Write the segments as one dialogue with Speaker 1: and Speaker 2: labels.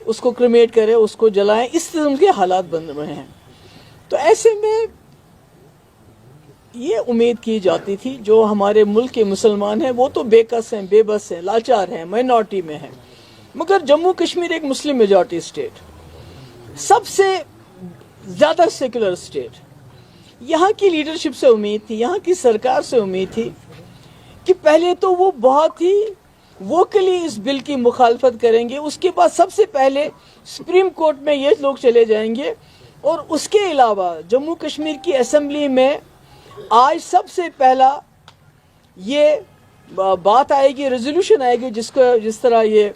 Speaker 1: اس کو کریمیٹ کرے, اس کو جلائیں, اس قسم کے حالات بن رہے ہیں. تو ایسے میں یہ امید کی جاتی تھی جو ہمارے ملک کے مسلمان ہیں وہ تو بے کس ہیں, بے بس ہیں, لاچار ہیں, مائنورٹی میں ہیں, مگر جموں کشمیر ایک مسلم میجارٹی اسٹیٹ, سب سے زیادہ سیکولر اسٹیٹ, یہاں کی لیڈرشپ سے امید تھی, یہاں کی سرکار سے امید تھی کہ پہلے تو وہ بہت ہی ووکلی اس بل کی مخالفت کریں گے, اس کے بعد سب سے پہلے سپریم کورٹ میں یہ لوگ چلے جائیں گے, اور اس کے علاوہ جموں کشمیر کی اسمبلی میں آج سب سے پہلا یہ بات آئے گی, ریزولوشن آئے گی, جس طرح یہ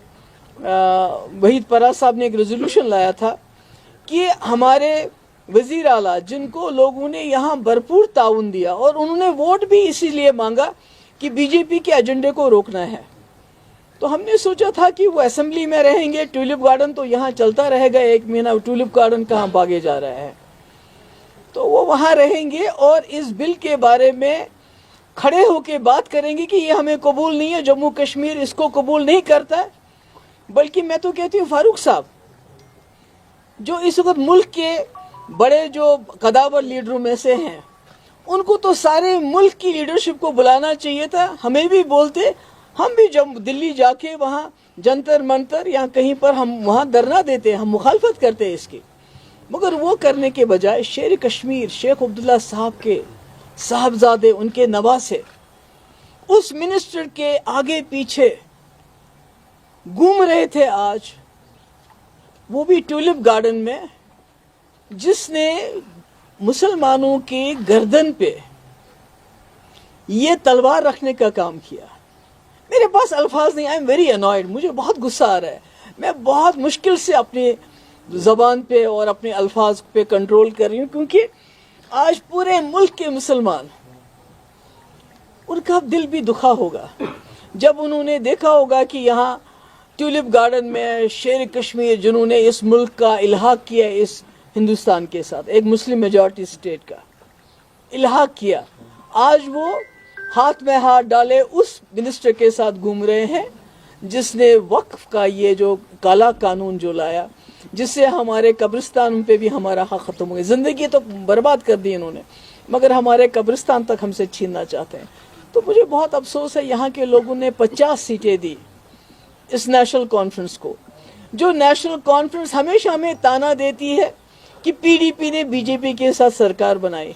Speaker 1: وحید پراز صاحب نے ایک ریزولوشن لایا تھا کہ ہمارے وزیر اعلیٰ جن کو لوگوں نے یہاں بھرپور تعاون دیا اور انہوں نے ووٹ بھی اسی لیے مانگا کہ بی جے پی کے ایجنڈے کو روکنا ہے, تو ہم نے سوچا تھا کہ وہ اسمبلی میں رہیں گے, ٹیولپ گارڈن تو یہاں چلتا رہے گا, 1 مہینہ ٹیولپ گارڈن کہاں بھاگے جا رہا ہے, تو وہ وہاں رہیں گے اور اس بل کے بارے میں کھڑے ہو کے بات کریں گے کہ یہ ہمیں قبول نہیں ہے, جموں کشمیر اس کو قبول نہیں کرتا ہے. بلکہ میں تو کہتی ہوں فاروق صاحب جو اس وقت ملک کے بڑے جو قداور لیڈروں میں سے ہیں, ان کو تو سارے ملک کی لیڈرشپ کو بلانا چاہیے تھا, ہمیں بھی بولتے, ہم بھی جب دلی جا کے وہاں جنتر منتر یا کہیں پر ہم وہاں دھرنا دیتے, ہم مخالفت کرتے اس کی, مگر وہ کرنے کے بجائے شیر کشمیر شیخ عبداللہ صاحب کے صاحبزادے, ان کے نواسے اس منسٹر کے آگے پیچھے گھوم رہے تھے آج, وہ بھی ٹیولپ گارڈن میں, جس نے مسلمانوں کی گردن پہ یہ تلوار رکھنے کا کام کیا. میرے پاس الفاظ نہیں, آئی ایم ویری انوائڈ, مجھے بہت غصہ آ رہا ہے, میں بہت مشکل سے اپنی زبان پہ اور اپنے الفاظ پہ کنٹرول کر رہی ہوں, کیونکہ آج پورے ملک کے مسلمان, ان کا دل بھی دکھا ہوگا جب انہوں نے دیکھا ہوگا کہ یہاں ٹیولپ گارڈن میں شیر کشمیر جنہوں نے اس ملک کا الحاق کیا, اس ہندوستان کے ساتھ ایک مسلم میجارٹی اسٹیٹ کا الحاق کیا, آج وہ ہاتھ میں ہاتھ ڈالے اس منسٹر کے ساتھ گھوم رہے ہیں جس نے وقف کا یہ جو کالا قانون جو لایا, جس سے ہمارے قبرستان پہ بھی ہمارا حق ختم ہو گیا. زندگی تو برباد کر دی انہوں نے, مگر ہمارے قبرستان تک ہم سے چھیننا چاہتے ہیں. تو مجھے بہت افسوس ہے, یہاں کے لوگوں نے 50 سیٹیں دی اس نیشنل کانفرنس کو, جو نیشنل کانفرنس ہمیشہ ہمیں تانا دیتی ہے کہ پی ڈی پی نے بی جے پی کے ساتھ سرکار بنائی,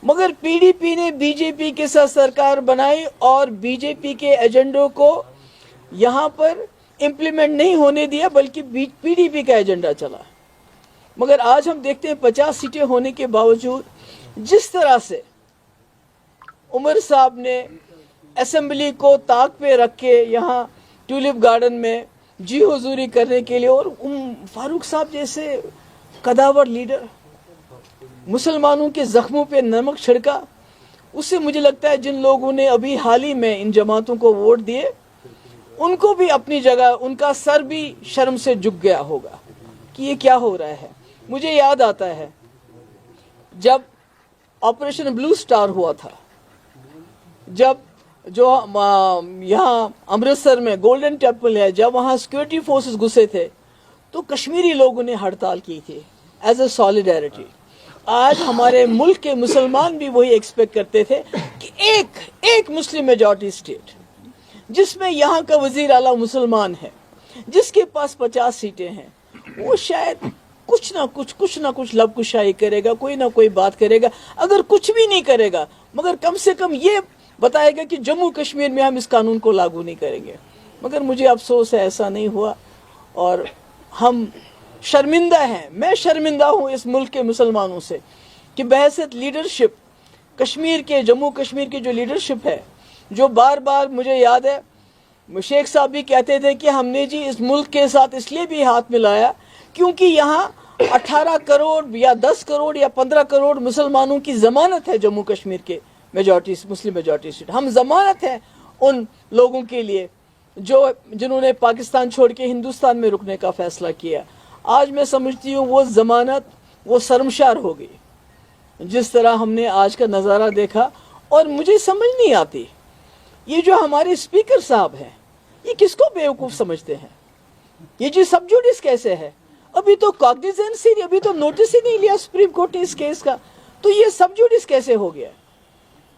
Speaker 1: مگر پی ڈی پی نے بی جے پی کے ساتھ سرکار بنائی اور بی جے پی کے ایجنڈوں کو یہاں پر امپلیمنٹ نہیں ہونے دیا, بلکہ پی ڈی پی کا ایجنڈا چلا. مگر آج ہم دیکھتے ہیں 50 سیٹیں ہونے کے باوجود جس طرح سے عمر صاحب نے اسمبلی کو طاق پہ رکھ کے یہاں ٹیولپ گارڈن میں جی حضوری کرنے کے لیے, اور فاروق صاحب جیسے قداور لیڈر مسلمانوں کے زخموں پہ نمک چھڑکا, اس سے مجھے لگتا ہے جن لوگوں نے ابھی حال ہی میں ان جماعتوں کو ووٹ دیے, ان کو بھی اپنی جگہ ان کا سر بھی شرم سے جھک گیا ہوگا کہ یہ کیا ہو رہا ہے. مجھے یاد آتا ہے جب آپریشن بلو سٹار ہوا تھا, جب جو یہاں امرتسر میں گولڈن ٹیمپل ہے, جب وہاں سیکورٹی فورسز گھسے تھے تو کشمیری لوگوں نے ہڑتال کی تھی ایز اے سالیڈیرٹی. آج ہمارے ملک کے مسلمان بھی وہی ایکسپیکٹ کرتے تھے کہ ایک مسلم میجارٹی اسٹیٹ جس میں یہاں کا وزیر اعلیٰ مسلمان ہے, جس کے پاس 50 سیٹیں ہیں, وہ شاید کچھ نہ کچھ لب کشائی کرے گا, کوئی نہ کوئی بات کرے گا. اگر کچھ بھی نہیں کرے گا مگر کم سے کم یہ بتائے گا کہ جموں کشمیر میں ہم اس قانون کو لاگو نہیں کریں گے. مگر مجھے افسوس ہے ایسا نہیں ہوا, اور ہم شرمندہ ہیں, میں شرمندہ ہوں اس ملک کے مسلمانوں سے کہ بحیثیت لیڈرشپ کشمیر کے, جموں کشمیر کی جو لیڈرشپ ہے, جو بار بار مجھے یاد ہے شیخ صاحب بھی کہتے تھے کہ ہم نے جی اس ملک کے ساتھ اس لیے بھی ہاتھ ملایا کیونکہ یہاں 18 کروڑ یا 10 کروڑ یا 15 کروڑ مسلمانوں کی ضمانت ہے جموں کشمیر کے مسلم میجارٹی اسٹیٹ. ہم ضمانت ہیں ان لوگوں کے لیے جنہوں نے پاکستان چھوڑ کے ہندوستان میں رکنے کا فیصلہ کیا. آج میں سمجھتی ہوں وہ ضمانت وہ شرمشار ہو گئی جس طرح ہم نے آج کا نظارہ دیکھا. اور مجھے سمجھ نہیں آتی یہ جو ہمارے اسپیکر صاحب ہیں یہ کس کو بیوقوف سمجھتے ہیں. یہ چیز سب جوڈس کیسے ہے؟ ابھی تو کاگنیزنس ہی نہیں، ابھی تو نوٹس ہی نہیں لیا سپریم کورٹ نے اس کیس کا، تو یہ سب جوڈس کیسے ہو گیا؟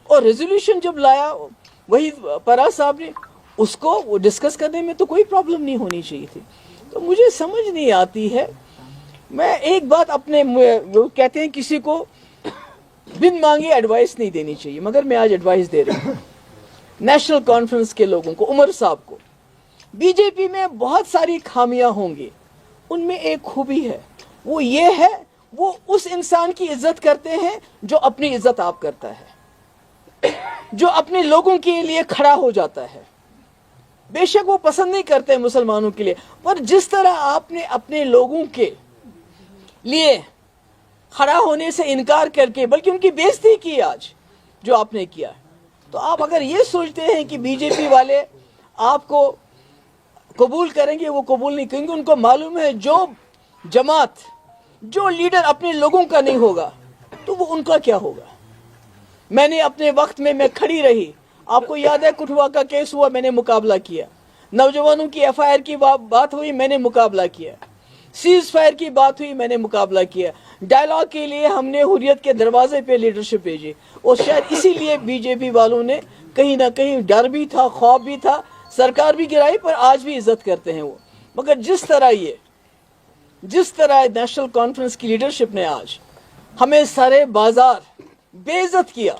Speaker 1: اور ریزولوشن جب لایا وہی پراز صاحب نے، اس کو وہ ڈسکس کرنے میں تو کوئی پرابلم نہیں ہونی چاہیے تھی. تو مجھے سمجھ نہیں آتی ہے. میں ایک بات اپنے، وہ کہتے ہیں کسی کو بن مانگے ایڈوائس نہیں دینی چاہیے، مگر میں آج ایڈوائس دے رہا ہوں نیشنل کانفرنس کے لوگوں کو، عمر صاحب کو. بی جے پی میں بہت ساری خامیاں ہوں گی، ان میں ایک خوبی ہے، وہ یہ ہے وہ اس انسان کی عزت کرتے ہیں جو اپنی عزت آپ کرتا ہے، جو اپنے لوگوں کے لیے کھڑا ہو جاتا ہے. بے شک وہ پسند نہیں کرتے مسلمانوں کے لیے، پر جس طرح آپ نے اپنے لوگوں کے لیے کھڑا ہونے سے انکار کر کے بلکہ ان کی بےزتی کی آج جو آپ نے کیا، تو آپ اگر یہ سوچتے ہیں کہ بی جے پی والے آپ کو قبول کریں گے، وہ قبول نہیں کریں گے. ان کو معلوم ہے جو جماعت، جو لیڈر اپنے لوگوں کا نہیں ہوگا تو وہ ان کا کیا ہوگا. میں نے اپنے وقت میں کھڑی رہی، آپ کو یاد ہے کٹھوا کا کیس ہوا، میں نے مقابلہ کیا. نوجوانوں کی ایف آئی آر کی بات ہوئی، میں نے مقابلہ کیا. سیز فائر کی بات ہوئی، میں نے مقابلہ کیا. ڈائلاگ کے لیے ہم نے حریت کے دروازے پہ لیڈرشپ بھیجی، اور شاید اسی لیے بی جے پی والوں نے کہیں نہ کہیں ڈر بھی تھا، خوف بھی تھا، سرکار بھی گرائی، پر آج بھی عزت کرتے ہیں وہ. مگر جس طرح نیشنل کانفرنس کی لیڈرشپ نے آج ہمیں سارے بازار بے عزت کیا،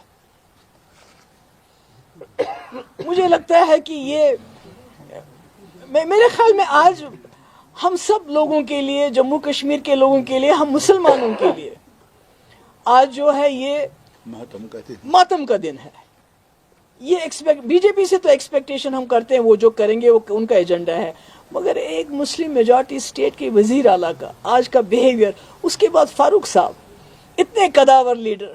Speaker 1: مجھے لگتا ہے کہ یہ میرے خیال میں آج ہم سب لوگوں کے لیے، جموں کشمیر کے لوگوں کے لیے، ہم مسلمانوں کے لیے آج جو ہے یہ ماتم کا دن ہے. یہ بی جے پی سے تو ایکسپیکٹیشن ہم کرتے ہیں، وہ جو کریں گے وہ ان کا ایجنڈا ہے، مگر ایک مسلم میجارٹی اسٹیٹ کے وزیر اعلیٰ کا آج کا بیہیویئر، اس کے بعد فاروق صاحب اتنے قداور لیڈر،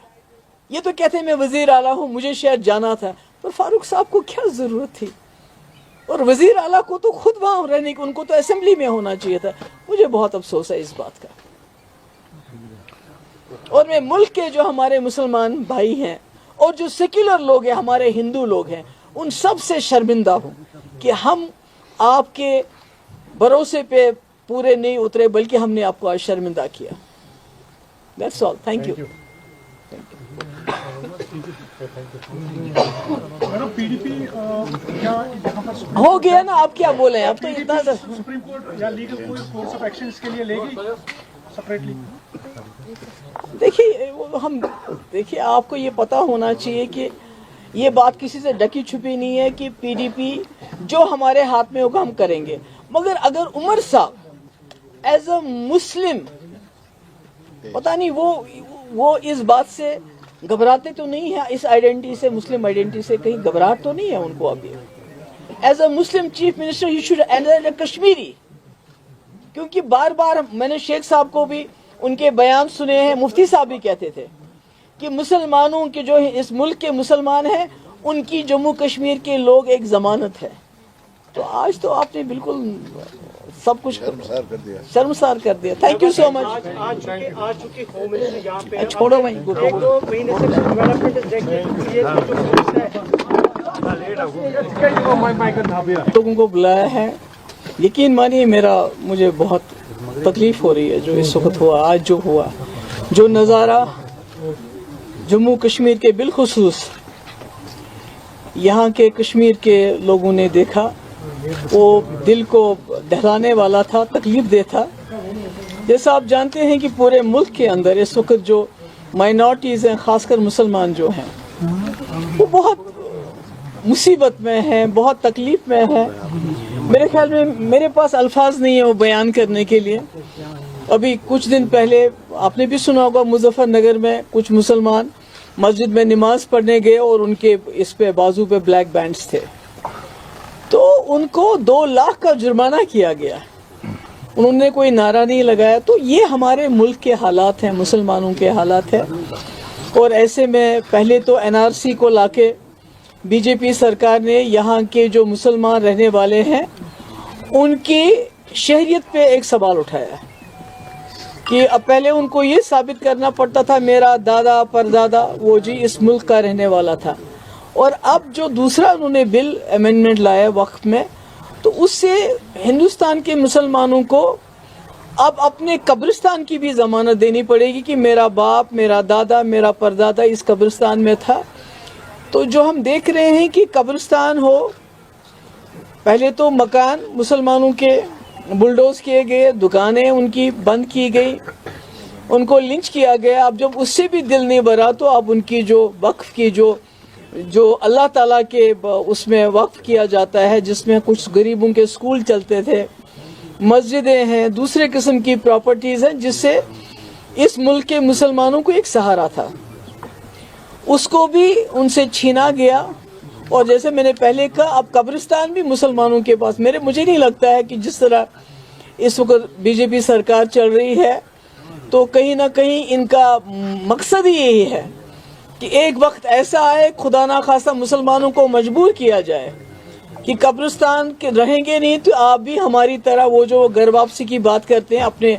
Speaker 1: یہ تو کہتے ہیں میں وزیر اعلیٰ ہوں، مجھے شاید جانا تھا، پر فاروق صاحب کو کیا ضرورت تھی؟ اور وزیر اعلیٰ کو تو خود وہاں رہنے کی، ان کو تو اسمبلی میں ہونا چاہیے تھا. مجھے بہت افسوس ہے اس بات کا. اور میں ملک کے جو ہمارے مسلمان بھائی ہیں اور جو سیکولر لوگ ہیں، ہمارے ہندو لوگ ہیں، ان سب سے شرمندہ ہوں کہ ہم آپ کے بھروسے پہ پورے نہیں اترے، بلکہ ہم نے آپ کو آج شرمندہ کیا. That's all. Thank you. ہو گیا نا، آپ کیا بولیں؟ اب تو اتنا
Speaker 2: سپریم کورٹ یا لیگل کوئی کورس آف ایکشن اس کے لیے لے گی سپریٹلی؟
Speaker 1: دیکھیے آپ کو یہ پتا ہونا چاہیے کہ یہ بات کسی سے ڈکی چھپی نہیں ہے کہ پی ڈی پی جو ہمارے ہاتھ میں ہوگا ہم کریں گے. مگر اگر عمر صاحب ایز اے مسلم، پتہ نہیں وہ اس بات سے گھبراتے تو نہیں ہیں، اس آئیڈینٹی سے، مسلم آئیڈینٹی سے کہیں گھبراہٹ تو نہیں ہے ان کو ابھی. As a Muslim chief minister he should and Kashmiri, کیونکہ بار بار میں نے شیخ صاحب کو بھی ان کے بیان سنے ہیں، مفتی صاحب بھی کہتے تھے کہ مسلمانوں کے جو اس ملک کے مسلمان ہیں ان کی جموں کشمیر کے لوگ ایک ضمانت ہے. تو آج تو آپ نے بالکل سب کچھ شرمسار کر دیا. تھینک یو سو مچ. چھوڑو بھائی، لوگوں کو بلایا ہے. یقین مانیے مجھے بہت تکلیف ہو رہی ہے جو اس وقت ہوا، آج جو ہوا، جو نظارہ جموں کشمیر کے بالخصوص یہاں کے کشمیر کے لوگوں نے دیکھا، وہ دل کو دہلانے والا تھا، تکلیف دہ تھا. جیسا آپ جانتے ہیں کہ پورے ملک کے اندر اس وقت جو مائنورٹیز ہیں، خاص کر مسلمان جو ہیں، وہ بہت مصیبت میں ہیں، بہت تکلیف میں ہیں. میرے خیال میں میرے پاس الفاظ نہیں ہیں وہ بیان کرنے کے لیے. ابھی کچھ دن پہلے آپ نے بھی سنا ہوگا، مظفر نگر میں کچھ مسلمان مسجد میں نماز پڑھنے گئے اور ان کے اس پہ بازو پہ بلیک بینڈز تھے، تو ان کو 2 لاکھ کا جرمانہ کیا گیا. انہوں نے کوئی نعرہ نہیں لگایا. تو یہ ہمارے ملک کے حالات ہیں، مسلمانوں کے حالات ہیں. اور ایسے میں پہلے تو این آر سی کو لا کے بی جے پی سرکار نے یہاں کے جو مسلمان رہنے والے ہیں ان کی شہریت پہ ایک سوال اٹھایا کہ اب پہلے ان کو یہ ثابت کرنا پڑتا تھا میرا دادا پردادا وہ جی اس ملک کا رہنے والا تھا، اور اب جو دوسرا انہوں نے بل امینڈمنٹ لایا وقت میں، تو اس سے ہندوستان کے مسلمانوں کو اب اپنے قبرستان کی بھی ضمانت دینی پڑے گی کہ میرا باپ، میرا دادا، میرا پردادا اس قبرستان میں تھا. تو جو ہم دیکھ رہے ہیں کہ قبرستان ہو، پہلے تو مکان مسلمانوں کے بلڈوز کیے گئے، دکانیں ان کی بند کی گئی، ان کو لنچ کیا گیا. اب جب اس سے بھی دل نہیں بھرا تو اب ان کی جو وقف کی جو اللہ تعالیٰ کے اس میں وقف کیا جاتا ہے، جس میں کچھ غریبوں کے اسکول چلتے تھے، مسجدیں ہیں، دوسرے قسم کی پراپرٹیز ہیں، جس سے اس ملک کے مسلمانوں کو ایک سہارا تھا، اس کو بھی ان سے چھینا گیا. اور جیسے میں نے پہلے کہا، اب قبرستان بھی مسلمانوں کے پاس. مجھے نہیں لگتا ہے کہ جس طرح اس وقت بی جے پی سرکار چل رہی ہے تو کہیں نہ کہیں ان کا مقصد ہی یہی ہے کہ ایک وقت ایسا آئے، خدا نخواستہ مسلمانوں کو مجبور کیا جائے کہ قبرستان کے رہیں گے نہیں تو آپ بھی ہماری طرح وہ جو گھر واپسی کی بات کرتے ہیں، اپنے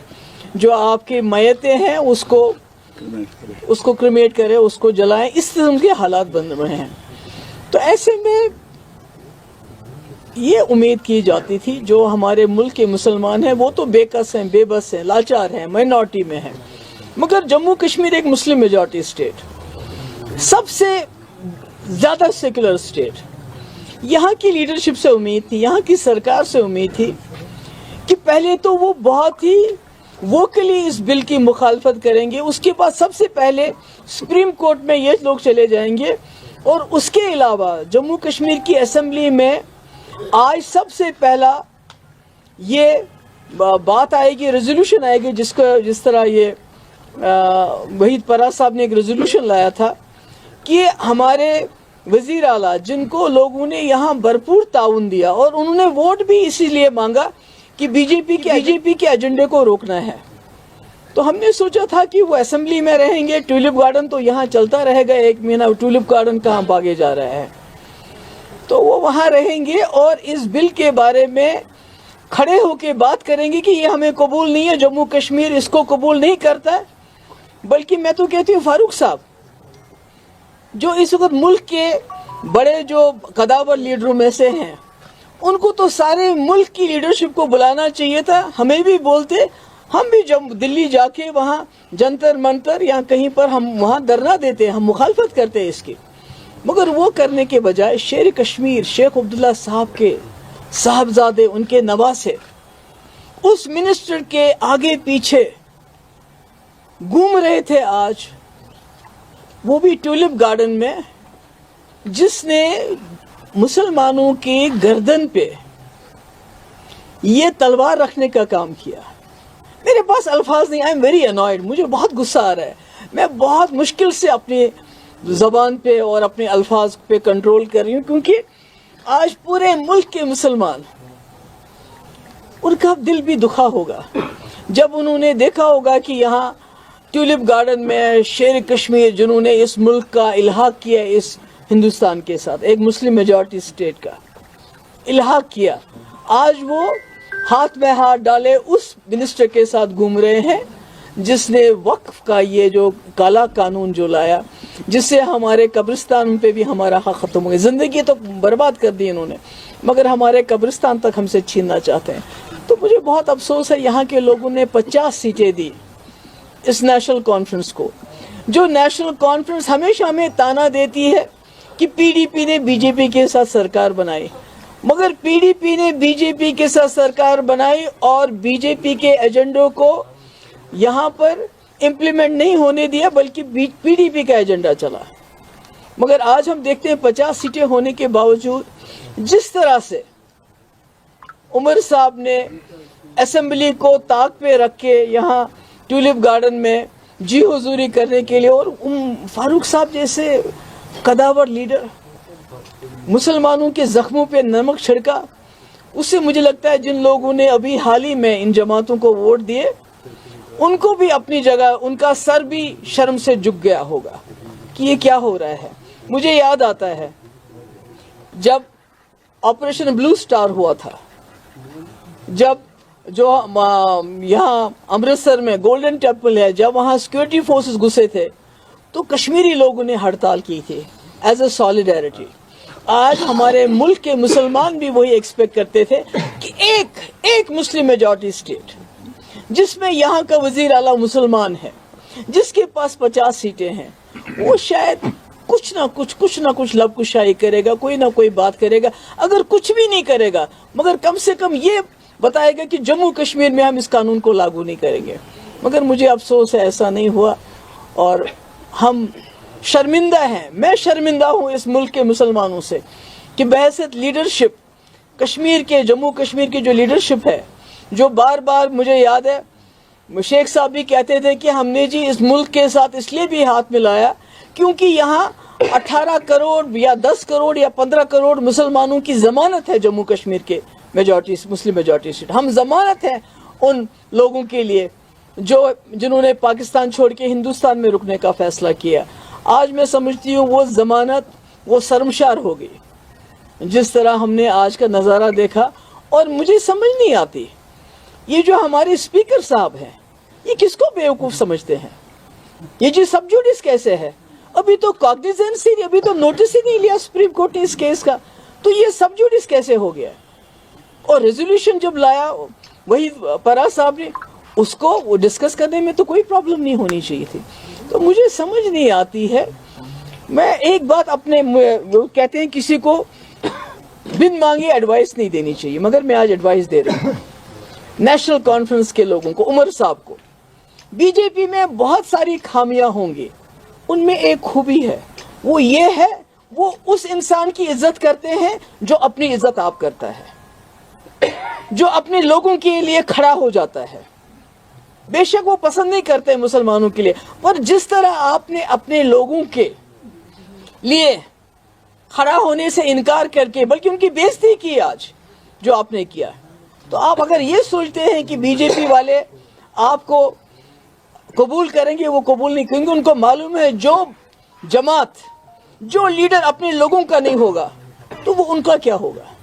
Speaker 1: جو آپ کے میتیں ہیں اس کو کریمیٹ کرے، اس کو جلائیں. اس قسم کے حالات بن رہے ہیں. تو ایسے میں یہ امید کی جاتی تھی جو ہمارے ملک کے مسلمان ہیں وہ تو بے کس ہیں، بے بس ہیں، لاچار ہیں، مائنورٹی میں ہیں. مگر جموں کشمیر ایک مسلم میجورٹی اسٹیٹ، سب سے زیادہ سیکولر اسٹیٹ. یہاں کی لیڈرشپ سے امید تھی، یہاں کی سرکار سے امید تھی کہ پہلے تو وہ بہت ہی ووکلی اس بل کی مخالفت کریں گے، اس کے بعد سب سے پہلے سپریم کورٹ میں یہ لوگ چلے جائیں گے، اور اس کے علاوہ جموں کشمیر کی اسمبلی میں آج سب سے پہلا یہ بات آئے گی، ریزولوشن آئے گی، جس طرح یہ وحید پرا صاحب نے ایک ریزولوشن لایا تھا کہ ہمارے وزیر اعلیٰ جن کو لوگوں نے یہاں بھرپور تعاون دیا، اور انہوں نے ووٹ بھی اسی لیے مانگا کہ بی جے پی کے ایجنڈے کو روکنا ہے. تو ہم نے سوچا تھا کہ وہ اسمبلی میں رہیں گے، ٹیولپ گارڈن تو یہاں چلتا رہے گا 1 مہینہ، ٹیولپ گارڈن کہاں بھاگے جا رہا ہے، تو وہ وہاں رہیں گے اور اس بل کے بارے میں کھڑے ہو کے بات کریں گے کہ یہ ہمیں قبول نہیں ہے، جموں کشمیر اس کو قبول نہیں کرتا ہے. بلکہ میں تو کہتی ہوں فاروق صاحب جو اس وقت ملک کے بڑے جو قداور لیڈروں میں سے ہیں، ان کو تو سارے ملک کی لیڈرشپ کو بلانا چاہیے تھا. ہمیں بھی بولتے، ہم بھی جب دلی جا کے وہاں جنتر منتر یا کہیں پر ہم وہاں دھرنا دیتے، ہم مخالفت کرتے ہیں اس کی. مگر وہ کرنے کے بجائے شیر کشمیر شیخ عبداللہ صاحب کے صاحبزادے، ان کے نواسے اس منسٹر کے آگے پیچھے گھوم رہے تھے آج، وہ بھی ٹیولپ گارڈن میں، جس نے مسلمانوں کی گردن پہ یہ تلوار رکھنے کا کام کیا. میرے پاس الفاظ نہیں، آئی ایم ویری انوائڈ، مجھے بہت غصہ آ رہا ہے. میں بہت مشکل سے اپنی زبان پہ اور اپنے الفاظ پہ کنٹرول کر رہی ہوں، کیونکہ آج پورے ملک کے مسلمان، ان کا دل بھی دکھا ہوگا جب انہوں نے دیکھا ہوگا کہ یہاں ٹیولپ گارڈن میں شیر کشمیر جنہوں نے اس ملک کا الحاق کیا، اس ہندوستان کے ساتھ ایک مسلم میجورٹی اسٹیٹ کا الحاق کیا، آج وہ ہاتھ میں ہاتھ ڈالے اس منسٹر کے ساتھ گھوم رہے ہیں جس نے وقف کا یہ جو کالا قانون جو لایا، جس سے ہمارے قبرستان پہ بھی ہمارا حق ختم ہو گیا. زندگی تو برباد کر دی انہوں نے، مگر ہمارے قبرستان تک ہم سے چھیننا چاہتے ہیں. تو مجھے بہت افسوس ہے، یہاں کے لوگوں نے 50 سیٹیں دی اس نیشنل کانفرنس کو. جو نیشنل کانفرنس ہمیشہ ہمیں تانا دیتی ہے کہ پی ڈی پی نے بی جے پی کے ساتھ سرکار بنائی، مگر پی ڈی پی نے بی جے پی کے ساتھ سرکار بنائی اور بی جے پی کے ایجنڈوں کو یہاں پر امپلیمنٹ نہیں ہونے دیا، بلکہ پی ڈی پی کا ایجنڈا چلا. مگر آج ہم دیکھتے ہیں 50 سیٹیں ہونے کے باوجود جس طرح سے عمر صاحب نے اسمبلی کو طاق پہ رکھ کے یہاں ٹیولپ گارڈن میں جی حضوری کرنے کے لیے، اور فاروق صاحب جیسے قداور لیڈر مسلمانوں کے زخموں پہ نمک چھڑکا، اس سے مجھے لگتا ہے جن لوگوں نے ابھی حال ہی میں ان جماعتوں کو ووٹ دیے، ان کو بھی اپنی جگہ ان کا سر بھی شرم سے جھک گیا ہوگا کہ یہ کیا ہو رہا ہے. مجھے یاد آتا ہے جب آپریشن بلو سٹار ہوا تھا، جب جو یہاں امرتسر میں گولڈن ٹیمپل ہے، جب وہاں سیکورٹی فورسز گھسے تھے تو کشمیری لوگوں نے ہڑتال کی تھی ایز اے سالیڈیرٹی، आज हमारे मुल्क के मुसलमान भी वही एक्सपेक्ट करते थे कि एक मुस्लिम मेजॉरिटी स्टेट जिसमें यहाँ का वजीर आला मुसलमान है, जिसके पास 50 सीटें हैं, वो शायद कुछ ना कुछ लबकुशाई करेगा, कोई ना कोई बात करेगा। अगर कुछ भी नहीं करेगा मगर कम से कम ये बताएगा कि जम्मू कश्मीर में हम इस कानून को लागू नहीं करेंगे। मगर मुझे अफसोस है ऐसा नहीं हुआ और हम शर्मिंदा हैं। मैं शर्मिंदा हूँ इस मुल्क के मुसलमानों से कि बहैसियत लीडरशिप कश्मीर के, जम्मू कश्मीर की जो लीडरशिप है, जो बार बार मुझे याद है शेख साहब भी कहते थे कि हमने जी इस मुल्क के साथ इसलिए भी हाथ मिलाया क्योंकि यहाँ 18 करोड़ या 10 करोड़ या 15 करोड़ मुसलमानों की जमानत है जम्मू कश्मीर के मुस्लिम मेजॉरिटी सीट। हम जमानत है उन लोगों के लिए जिन्होंने पाकिस्तान छोड़ के हिंदुस्तान में रुकने का फैसला किया। आज मैं समझती हूँ वो जमानत वो शर्मशार हो गई जिस तरह हमने आज का नज़ारा देखा। और मुझे समझ नहीं आती ये जो हमारे स्पीकर साहब हैं ये किसको बेवकूफ़ समझते हैं। ये जी सब जुडिस कैसे है, अभी तो कॉग्निजेंस ही, अभी तो नोटिस ही नहीं लिया सुप्रीम कोर्ट ने इस केस का, तो ये सब जुडिस कैसे हो गया। और रेजोल्यूशन जब लाया वही परा साहब ने, उसको डिस्कस करने में तो कोई प्रॉब्लम नहीं होनी चाहिए थी। तो मुझे समझ नहीं आती है। मैं एक बात अपने कहते हैं किसी को बिन मांगे एडवाइस नहीं देनी चाहिए, मगर मैं आज एडवाइस दे रही हूँ नेशनल कॉन्फ्रेंस के लोगों को, उमर साहब को। बीजेपी में बहुत सारी खामियां होंगी, उनमें एक खूबी है, वो ये है वो उस इंसान की इज्जत करते हैं जो अपनी इज्जत आप करता है, जो अपने लोगों के लिए खड़ा हो जाता है। बेशक वो पसंद नहीं करते मुसलमानों के लिए, पर जिस तरह आपने अपने लोगों के लिए खड़ा होने से इनकार करके बल्कि उनकी बेइज्जती की आज जो आपने किया, तो आप अगर ये सोचते हैं कि बीजेपी वाले आपको कबूल करेंगे, वो कबूल नहीं करेंगे। उनको मालूम है जो जमात, जो लीडर अपने लोगों का नहीं होगा तो वो उनका क्या होगा।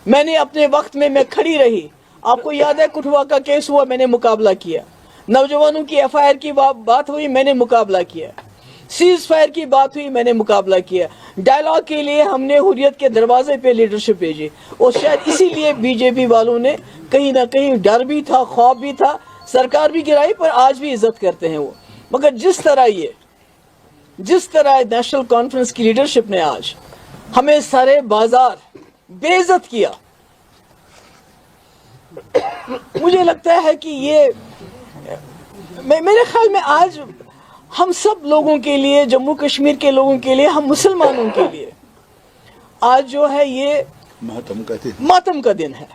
Speaker 1: मैंने अपने वक्त में मैं खड़ी रही, आपको याद है कुठवा का केस हुआ, मैंने मुकाबला किया। नौजवानों की एफआईआर की बात हुई, मैंने मुकाबला किया। सीज फायर की बात हुई, मैंने मुकाबला किया। डायलॉग के लिए हमने हुर्रियत के दरवाजे पे लीडरशिप भेजी और शायद इसीलिए बीजेपी वालों ने कहीं ना कहीं डर भी था, ख्वाब भी था, सरकार भी गिराई, पर आज भी इज्जत करते हैं वो। मगर जिस तरह नेशनल कॉन्फ्रेंस की लीडरशिप ने आज हमें सारे बाजार बेइज्जत किया, मुझे लगता है कि ये मेरे ख्याल में आज हम सब लोगों के लिए, जम्मू कश्मीर के लोगों के लिए, हम मुसलमानों के लिए आज जो है ये मातम का दिन है।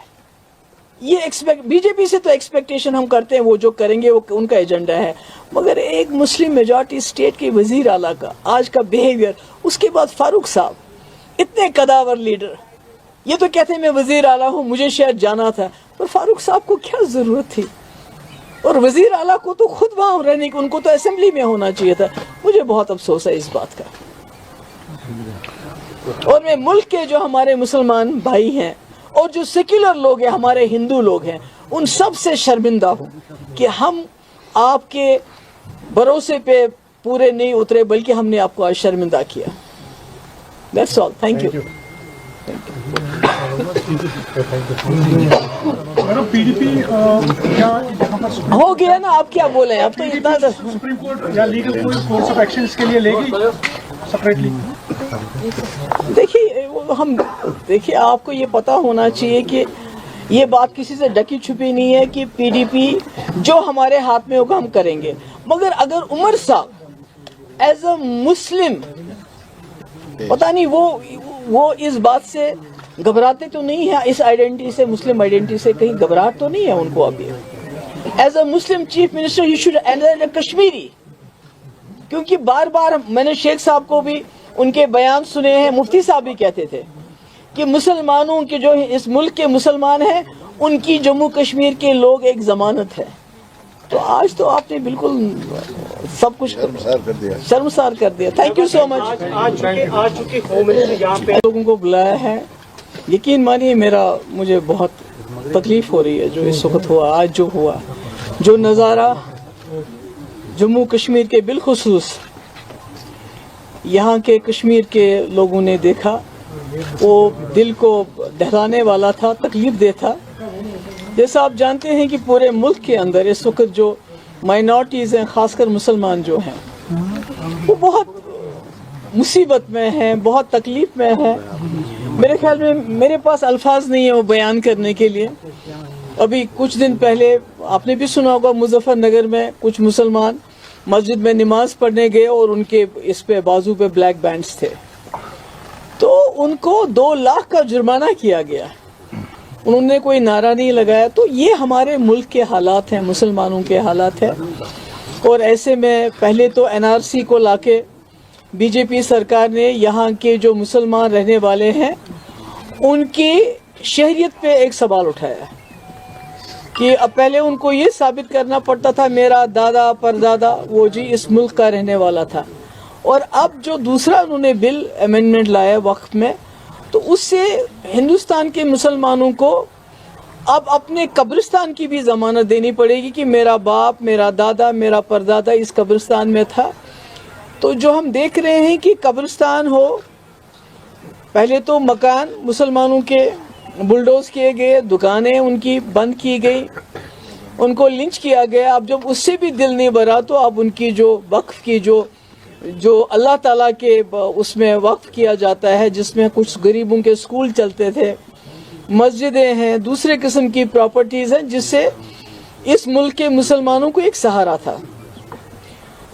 Speaker 1: ये बीजेपी से तो एक्सपेक्टेशन हम करते हैं, वो जो करेंगे वो उनका एजेंडा है, मगर एक मुस्लिम मेजॉरिटी स्टेट के वजीर आला का आज का बिहेवियर, उसके बाद फारूक साहब इतने कदावर लीडर, ये तो कहते हैं मैं वजीर आला हूँ, मुझे शायद जाना था, पर फारूक साहब को क्या जरूरत थी। और वजीर आला को तो खुद वहां रहने की, उनको तो असेंबली में होना चाहिए था। मुझे बहुत अफसोस है इस बात का। और मैं मुल्क के जो हमारे मुसलमान भाई हैं और जो सेक्युलर लोग हैं, हमारे हिंदू लोग हैं, उन सब से शर्मिंदा हूँ कि हम आपके भरोसे पे पूरे नहीं उतरे, बल्कि हमने आपको आज शर्मिंदा किया। That's all, thank you.
Speaker 2: PDP क्या यहाँ पर
Speaker 1: हो गया ना, आप क्या बोले, अब तो इतना
Speaker 2: सुप्रीम कोर्ट या लीगल कोई कोर्स ऑफ एक्शन इसके लिए लेगी सेपरेटली?
Speaker 1: देखिए आपको ये पता होना चाहिए कि ये बात किसी से ढकी छुपी नहीं है कि पीडीपी जो हमारे हाथ में होगा हम करेंगे। मगर अगर उमर साहब एज अ मुस्लिम, पता नहीं वो इस बात से घबराते तो नहीं है, इस आइडेंटिटी से, मुस्लिम आइडेंटिटी से कहीं घबराहट तो नहीं है उनको अभी। As a Muslim chief minister he should and Kashmiri, क्योंकि बार बार मैंने शेख साहब को भी उनके बयान सुने हैं, मुफ्ती साहब भी कहते थे कि मुसलमानों के जो इस मुल्क के मुसलमान हैं उनकी जम्मू कश्मीर के लोग एक जमानत है। तो आज तो आपने बिल्कुल सब कुछ शर्मसार कर दिया। Thank you so much.
Speaker 2: आज चुके होम मिनिस्टर यहाँ पे
Speaker 1: लोगों को बुलाया है, यकीन मानिए मुझे बहुत तकलीफ हो रही है जो इस वक्त हुआ, आज जो हुआ, जो नज़ारा जम्मू कश्मीर के बिलखुसूस यहाँ के कश्मीर के लोगों ने देखा, वो दिल को दहलाने वाला था, तकलीफ दे था। जैसा आप जानते हैं कि पूरे मुल्क के अंदर इस वक्त जो माइनॉरिटीज़ हैं, ख़ासकर मुसलमान जो हैं, वो बहुत मुसीबत में हैं, बहुत तकलीफ में हैं। मेरे ख्याल में मेरे पास अल्फाज नहीं है वो बयान करने के लिए। अभी कुछ दिन पहले आपने भी सुना होगा, मुजफ्फरनगर में कुछ मुसलमान मस्जिद में नमाज पढ़ने गए और उनके इस पे बाजू पे ब्लैक बैंड्स थे, तो उनको 2 लाख का जुर्माना किया गया। उन्होंने कोई नारा नहीं लगाया। तो ये हमारे मुल्क के हालात हैं, मुसलमानों के हालात हैं। और ऐसे में पहले तो एनआरसी को लाके बीजेपी सरकार ने यहाँ के जो मुसलमान रहने वाले हैं उनकी शहरियत पे एक सवाल उठाया कि अब पहले उनको ये साबित करना पड़ता था मेरा दादा परदादा वो जी इस मुल्क का रहने वाला था, और अब जो दूसरा उन्होंने बिल अमेंडमेंट लाया वक्फ में, तो उससे हिंदुस्तान के मुसलमानों को अब अपने कब्रिस्तान की भी ज़मानत देनी पड़ेगी कि मेरा बाप, मेरा दादा, मेरा परदादा इस कब्रिस्तान में था। तो जो हम देख रहे हैं कि कब्रिस्तान हो, पहले तो मकान मुसलमानों के बुलडोज किए गए, दुकानें उनकी बंद की गई, उनको लिंच किया गया। अब जब उससे भी दिल नहीं भरा तो अब उनकी जो वक्फ की जो अल्लाह ताला के उसमें वक्फ किया जाता है, जिसमें कुछ गरीबों के स्कूल चलते थे, मस्जिदें हैं, दूसरे किस्म की प्रॉपर्टीज़ हैं, जिससे इस मुल्क के मुसलमानों को एक सहारा था,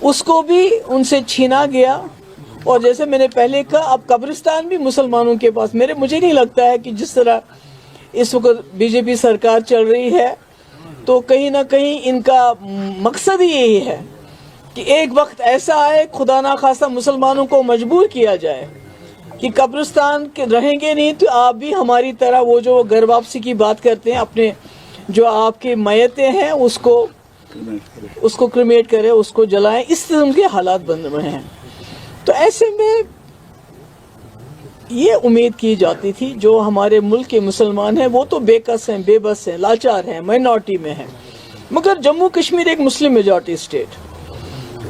Speaker 1: उसको भी उनसे छीना गया। और जैसे मैंने पहले कहा, अब कब्रिस्तान भी मुसलमानों के पास। मुझे नहीं लगता है कि जिस तरह इस वक्त बीजेपी सरकार चल रही है, तो कहीं ना कहीं इनका मकसद ही यही है कि एक वक्त ऐसा आए, खुदा ना खास्ता मुसलमानों को मजबूर किया जाए कि कब्रिस्तान के रहेंगे नहीं तो आप भी हमारी तरह वो जो घर वापसी की बात करते हैं, अपने जो आपके मैयतें हैं उसको क्रिमेट करें, उसको जलाएं। इस किस्म के हालात बन रहे हैं। तो ऐसे में ये उम्मीद की जाती थी जो हमारे मुल्क के मुसलमान हैं वो तो बेकस हैं, बेबस हैं, लाचार हैं, माइनॉरिटी में हैं। मगर जम्मू कश्मीर एक मुस्लिम मेजॉरिटी स्टेट,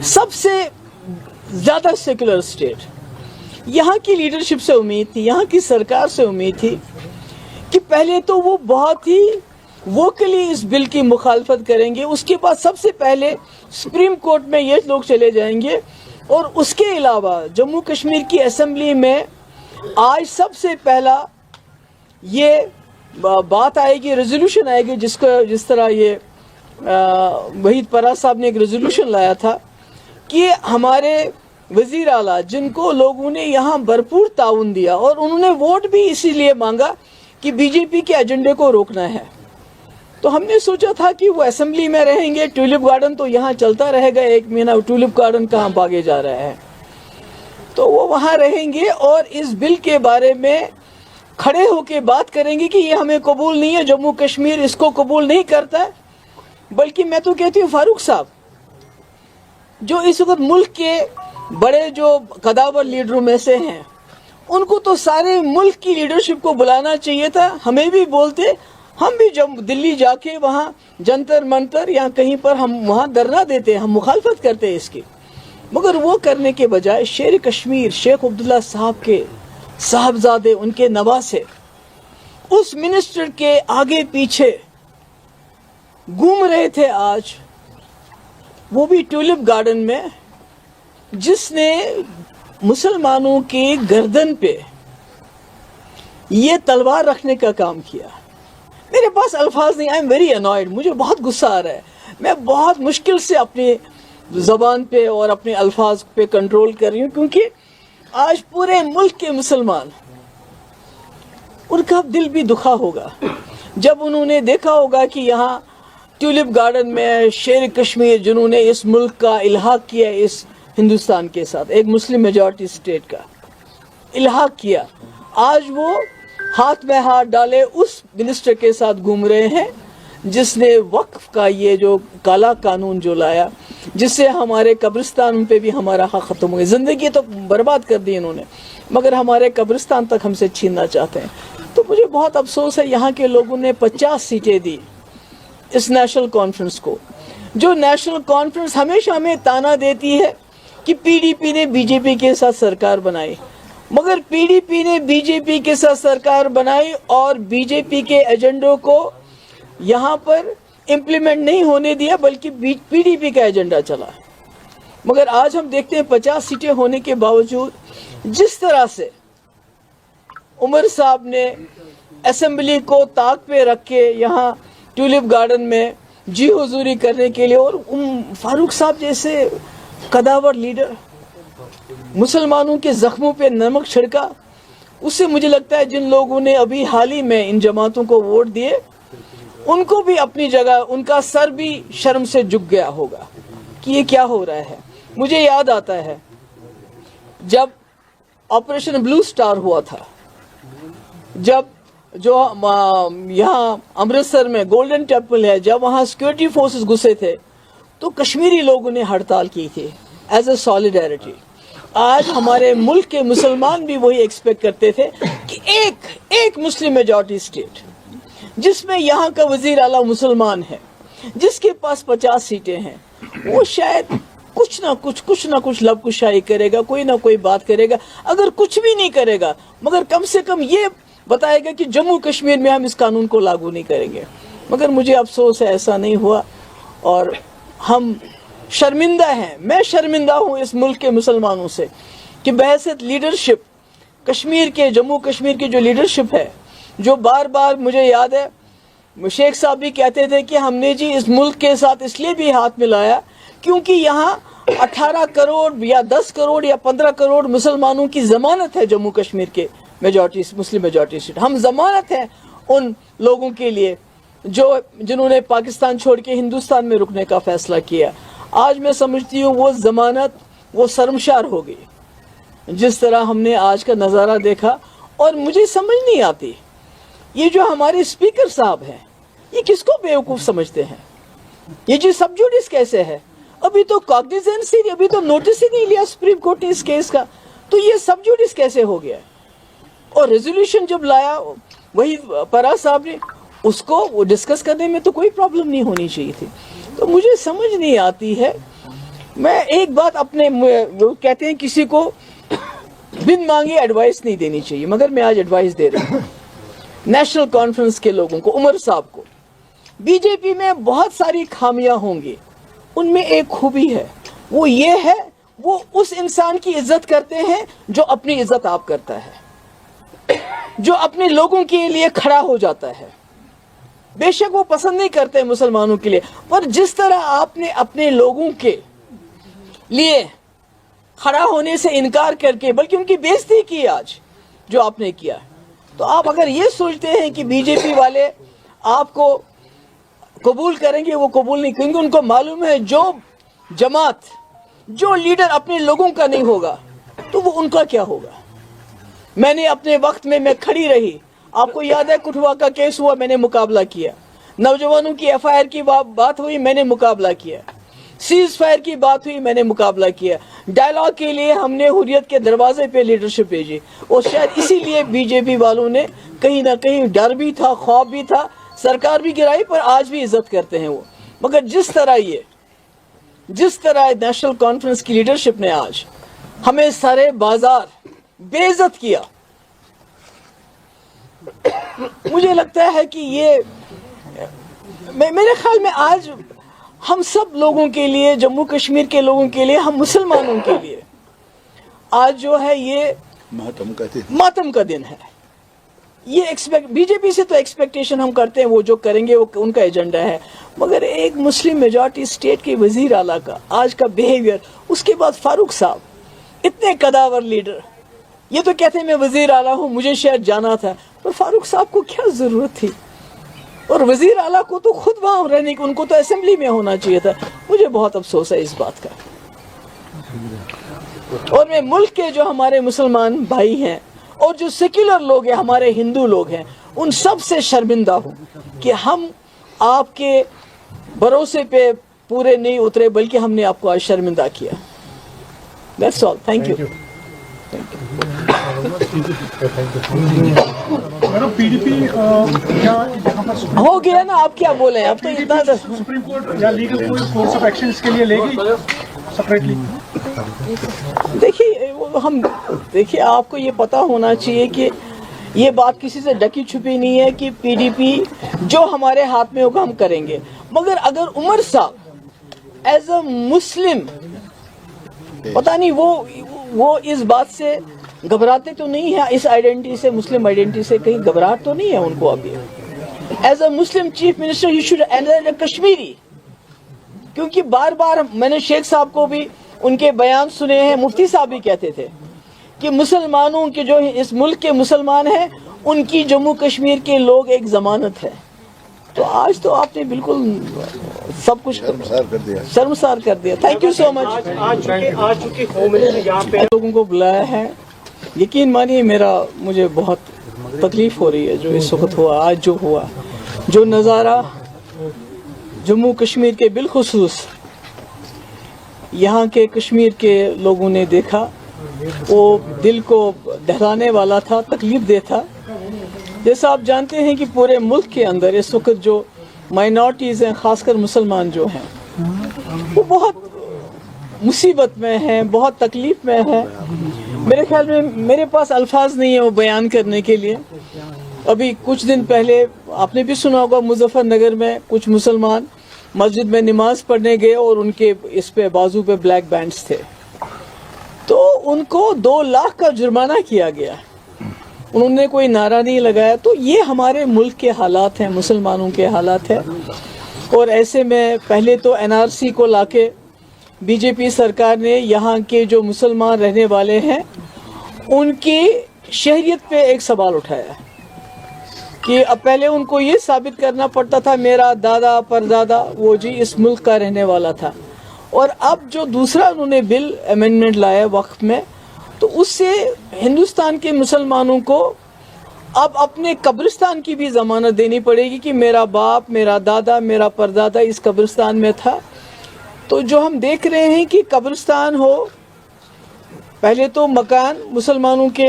Speaker 1: सबसे ज़्यादा सेकुलर स्टेट, यहाँ की लीडरशिप से उम्मीद थी, यहाँ की सरकार से उम्मीद थी कि पहले तो वो बहुत ही वोकली इस बिल की मुखालफत करेंगे, उसके बाद सबसे पहले सुप्रीम कोर्ट में ये लोग चले जाएंगे, और उसके अलावा जम्मू कश्मीर की असेंबली में आज सबसे पहला ये बात आएगी, रेजोल्यूशन आएगी, जिस तरह ये वहीद परा साहब ने एक रेजोल्यूशन लाया था कि हमारे वजीर आला जिनको लोगों ने यहाँ भरपूर ताउन दिया, और उन्होंने वोट भी इसीलिए मांगा कि बीजेपी के एजेंडे को रोकना है। तो हमने सोचा था कि वो असेंबली में रहेंगे, ट्यूलिप गार्डन तो यहाँ चलता रहेगा 1 महीना, ट्यूलिप गार्डन कहाँ भागे जा रहा है, तो वो वहाँ रहेंगे और इस बिल के बारे में खड़े होके बात करेंगे कि ये हमें कबूल नहीं है, जम्मू कश्मीर इसको कबूल नहीं करता है। बल्कि मैं तो कहती हूँ फारूक साहब जो इस वक्त मुल्क के बड़े जो कदावर लीडरों में से हैं, उनको तो सारे मुल्क की लीडरशिप को बुलाना चाहिए था। हमें भी बोलते, हम भी जब दिल्ली जाके वहाँ जंतर मंतर या कहीं पर हम वहाँ धरना देते, हम मुखालफत करते हैं इसकी। मगर वो करने के बजाय शेर कश्मीर शेख अब्दुल्ला साहब के साहबजादे, उनके नवासे उस मिनिस्टर के आगे पीछे घूम रहे थे आज, वो भी ट्यूलिप गार्डन में, जिसने मुसलमानों के गर्दन पे ये तलवार रखने का काम किया। मेरे पास अल्फाज नहीं, आई एम वेरी अनॉयड, मुझे बहुत गुस्सा आ रहा है। मैं बहुत मुश्किल से अपनी ज़बान पे और अपने अल्फाज पे कंट्रोल कर रही हूँ, क्योंकि आज पूरे मुल्क के मुसलमान, उनका दिल भी दुखा होगा जब उन्होंने देखा होगा कि यहाँ ट्यूलिप गार्डन में शेर कश्मीर जिन्होंने इस मुल्क का इल्हाक किया इस हिंदुस्तान के साथ, एक मुस्लिम मेजॉरिटी स्टेट का इल्हाक किया, आज वो हाथ में हाथ डाले उस मिनिस्टर के साथ घूम रहे हैं जिसने वक्फ का ये जो काला कानून जो लाया, जिससे हमारे कब्रिस्तान पे भी हमारा हक ख़त्म हो गया। ज़िंदगी तो बर्बाद कर दी इन्होंने, मगर हमारे कब्रिस्तान तक हमसे छीनना चाहते हैं। तो मुझे बहुत अफसोस है, यहाँ के लोगों ने 50 सीटें दी इस नेशनल कॉन्फ्रेंस को, जो नेशनल कॉन्फ्रेंस हमेशा हमें ताना देती है कि पीडीपी ने बीजेपी के साथ सरकार बनाई। मगर पीडीपी ने बीजेपी के साथ सरकार बनाई और बीजेपी के एजेंडों को यहाँ पर इम्प्लीमेंट नहीं होने दिया, बल्कि पीडीपी का एजेंडा चला। मगर आज हम देखते हैं 50 सीटें होने के बावजूद जिस तरह से उमर साहब ने असेंबली को ताक पे रख के यहाँ ट्यूलिप गार्डन में जी हुजूरी करने के लिए, और फारूक साहब जैसे कदावर लीडर मुसलमानों के जख्मों पे नमक छिड़का, उससे मुझे लगता है जिन लोगों ने अभी हाल ही में इन जमातों को वोट दिए उनको भी अपनी जगह, उनका सर भी शर्म से झुक गया होगा कि ये क्या हो रहा है। मुझे याद आता है जब ऑपरेशन ब्लू स्टार हुआ था, जब जो यहाँ अमृतसर में गोल्डन टेम्पल है, जब वहाँ सिक्योरिटी फोर्सेस घुसे थे तो कश्मीरी लोगों ने हड़ताल की थी एज ए सॉलिडारिटी। आज हमारे मुल्क के मुसलमान भी वही एक्सपेक्ट करते थे कि एक मुस्लिम मेजॉरिटी स्टेट जिसमें यहाँ का वजीर आला मुसलमान है, जिसके पास 50 सीटें हैं, वो शायद कुछ ना कुछ लबकुशाई करेगा, कोई ना कोई बात करेगा। अगर कुछ भी नहीं करेगा मगर कम से कम ये बताएगा कि जम्मू कश्मीर में हम इस कानून को लागू नहीं करेंगे। मगर मुझे अफसोस है ऐसा नहीं हुआ और हम शर्मिंदा हैं। मैं शर्मिंदा हूँ इस मुल्क के मुसलमानों से कि बहैसियत लीडरशिप कश्मीर के, जम्मू कश्मीर की जो लीडरशिप है, जो बार बार मुझे याद है शेख साहब भी कहते थे कि हमने जी इस मुल्क के साथ इसलिए भी हाथ मिलाया क्योंकि यहाँ 18 करोड़ या 10 करोड़ या 15 करोड़ मुसलमानों की जमानत है जम्मू कश्मीर के मेजॉरिटी, मुस्लिम मेजॉरिटी सीट। हम जमानत है उन लोगों के लिए जिन्होंने पाकिस्तान छोड़ के हिंदुस्तान में रुकने का फैसला किया। आज मैं समझती हूँ वो जमानत वो शर्मशार हो गई जिस तरह हमने आज का नज़ारा देखा। और मुझे समझ नहीं आती ये जो हमारे स्पीकर साहब हैं ये किसको बेवकूफ़ समझते हैं। ये जो सब जुडिस कैसे है, अभी तो कॉग्निजेंस ही, अभी तो नोटिस ही नहीं लिया सुप्रीम कोर्ट ने इस केस का, तो ये सब जुडिस कैसे हो गया। और रेजोल्यूशन जब लाया वही परा साहब ने, उसको वो डिस्कस करने में तो कोई प्रॉब्लम नहीं होनी चाहिए थी। तो मुझे समझ नहीं आती है। मैं एक बात अपने, वो कहते हैं किसी को बिन मांगे एडवाइस नहीं देनी चाहिए, मगर मैं आज एडवाइस दे रहा हूँ नेशनल कॉन्फ्रेंस के लोगों को, उमर साहब को। बीजेपी में बहुत सारी खामियां होंगी, उनमें एक खूबी है, वो ये है वो उस इंसान की इज्जत करते हैं जो अपनी इज्जत आप करता है, जो अपने लोगों के लिए खड़ा हो जाता है। बेशक वो पसंद नहीं करते मुसलमानों के लिए, पर जिस तरह आपने अपने लोगों के लिए खड़ा होने से इनकार करके बल्कि उनकी बेइज्जती की आज जो आपने किया, तो आप अगर ये सोचते हैं कि बीजेपी वाले आपको कबूल करेंगे, वो कबूल नहीं करेंगे। उनको मालूम है जो जमात, जो लीडर अपने लोगों का नहीं होगा तो वो उनका क्या होगा। मैंने अपने वक्त में मैं खड़ी रही, आपको याद है कुठवा का केस हुआ, मैंने मुकाबला किया। नौजवानों की एफआईआर की बात हुई, मैंने मुकाबला किया। सीज फायर की बात हुई, मैंने मुकाबला किया। डायलॉग के लिए हमने हुर्रियत के दरवाजे पे लीडरशिप भेजी, और शायद इसीलिए बीजेपी वालों ने कहीं ना कहीं डर भी था, ख्वाब भी था, सरकार भी गिराई, पर आज भी इज्जत करते हैं वो। मगर जिस तरह नेशनल कॉन्फ्रेंस की लीडरशिप ने आज हमें सारे बाजार बेइज्जत किया, मुझे लगता है कि ये मेरे ख्याल में आज हम सब लोगों के लिए, जम्मू कश्मीर के लोगों के लिए, हम मुसलमानों के लिए आज जो है ये मातम का दिन है। ये बीजेपी से तो एक्सपेक्टेशन हम करते हैं, वो जो करेंगे वो उनका एजेंडा है, मगर एक मुस्लिम मेजॉरिटी स्टेट के वजीर आला का आज का बिहेवियर, उसके बाद फारूक साहब इतने कदावर लीडर, ये तो कहते हैं मैं वजीर आला हूँ, मुझे शायद जाना था, पर फारूक साहब को क्या जरूरत थी। और वजीर आला को तो खुद वहां रहने की, उनको तो असेंबली में होना चाहिए था। मुझे बहुत अफसोस है इस बात का। और मैं मुल्क के जो हमारे मुसलमान भाई हैं और जो सेक्युलर लोग हैं, हमारे हिंदू लोग हैं, उन सब से शर्मिंदा हूँ कि हम आपके भरोसे पे पूरे नहीं उतरे, बल्कि हमने आपको आज शर्मिंदा किया। That's all. Thank you.
Speaker 2: Madam PDP क्या यहाँ पर
Speaker 1: हो गया ना, आप क्या बोले, अब तो इतना
Speaker 2: सुप्रीम कोर्ट या लीगल कोई कोर्स ऑफ एक्शन इसके लिए लेगी सेपरेटली?
Speaker 1: देखिए आपको ये पता होना चाहिए कि ये बात किसी से ढकी छुपी नहीं है कि पीडीपी जो हमारे हाथ में होगा हम करेंगे। मगर अगर उमर साहब एज अ मुस्लिम, पता नहीं वो इस बात से घबराते तो नहीं है, इस आइडेंटिटी से, मुस्लिम आइडेंटिटी से कहीं घबराहट तो नहीं है उनको अभी। As a Muslim chief minister he should एनर कश्मीरी, क्योंकि बार बार मैंने शेख साहब को भी उनके बयान सुने हैं, मुफ्ती साहब भी कहते थे कि मुसलमानों के जो इस मुल्क के मुसलमान हैं उनकी जम्मू कश्मीर के लोग एक जमानत है। तो आज तो आपने बिल्कुल सब कुछ शर्मसार कर दिया। Thank you so much.
Speaker 2: आज चुके होम मिनिस्टर यहाँ पे
Speaker 1: लोगों को बुलाया है, यकीन मानिए मुझे बहुत तकलीफ हो रही है जो इस वक्त हुआ, आज जो हुआ, जो नज़ारा जम्मू कश्मीर के बिलखुसूस यहाँ के कश्मीर के लोगों ने देखा, वो दिल को दहलाने वाला था, तकलीफ दे था। जैसा आप जानते हैं कि पूरे मुल्क के अंदर इस वक्त जो माइनॉरिटीज़ हैं, ख़ासकर मुसलमान जो हैं, वो बहुत मुसीबत में हैं, बहुत तकलीफ में हैं। मेरे ख्याल में मेरे पास अल्फाज नहीं है वो बयान करने के लिए। अभी कुछ दिन पहले आपने भी सुना होगा, मुजफ्फरनगर में कुछ मुसलमान मस्जिद में नमाज पढ़ने गए और उनके इस पे बाजू पे ब्लैक बैंड्स थे, तो उनको 2 लाख का जुर्माना किया गया। उन्होंने कोई नारा नहीं लगाया। तो ये हमारे मुल्क के हालात हैं, मुसलमानों के हालात हैं। और ऐसे में पहले तो एनआरसी को लाके बीजेपी सरकार ने यहाँ के जो मुसलमान रहने वाले हैं उनकी शहरियत पे एक सवाल उठाया कि अब पहले उनको ये साबित करना पड़ता था मेरा दादा परदादा वो जी इस मुल्क का रहने वाला था, और अब जो दूसरा उन्होंने बिल अमेंडमेंट लाया वक्त में, तो उससे हिंदुस्तान के मुसलमानों को अब अपने कब्रिस्तान की भी ज़मानत देनी पड़ेगी कि मेरा बाप, मेरा दादा, मेरा परदादा इस कब्रिस्तान में था। तो जो हम देख रहे हैं कि कब्रिस्तान हो, पहले तो मकान मुसलमानों के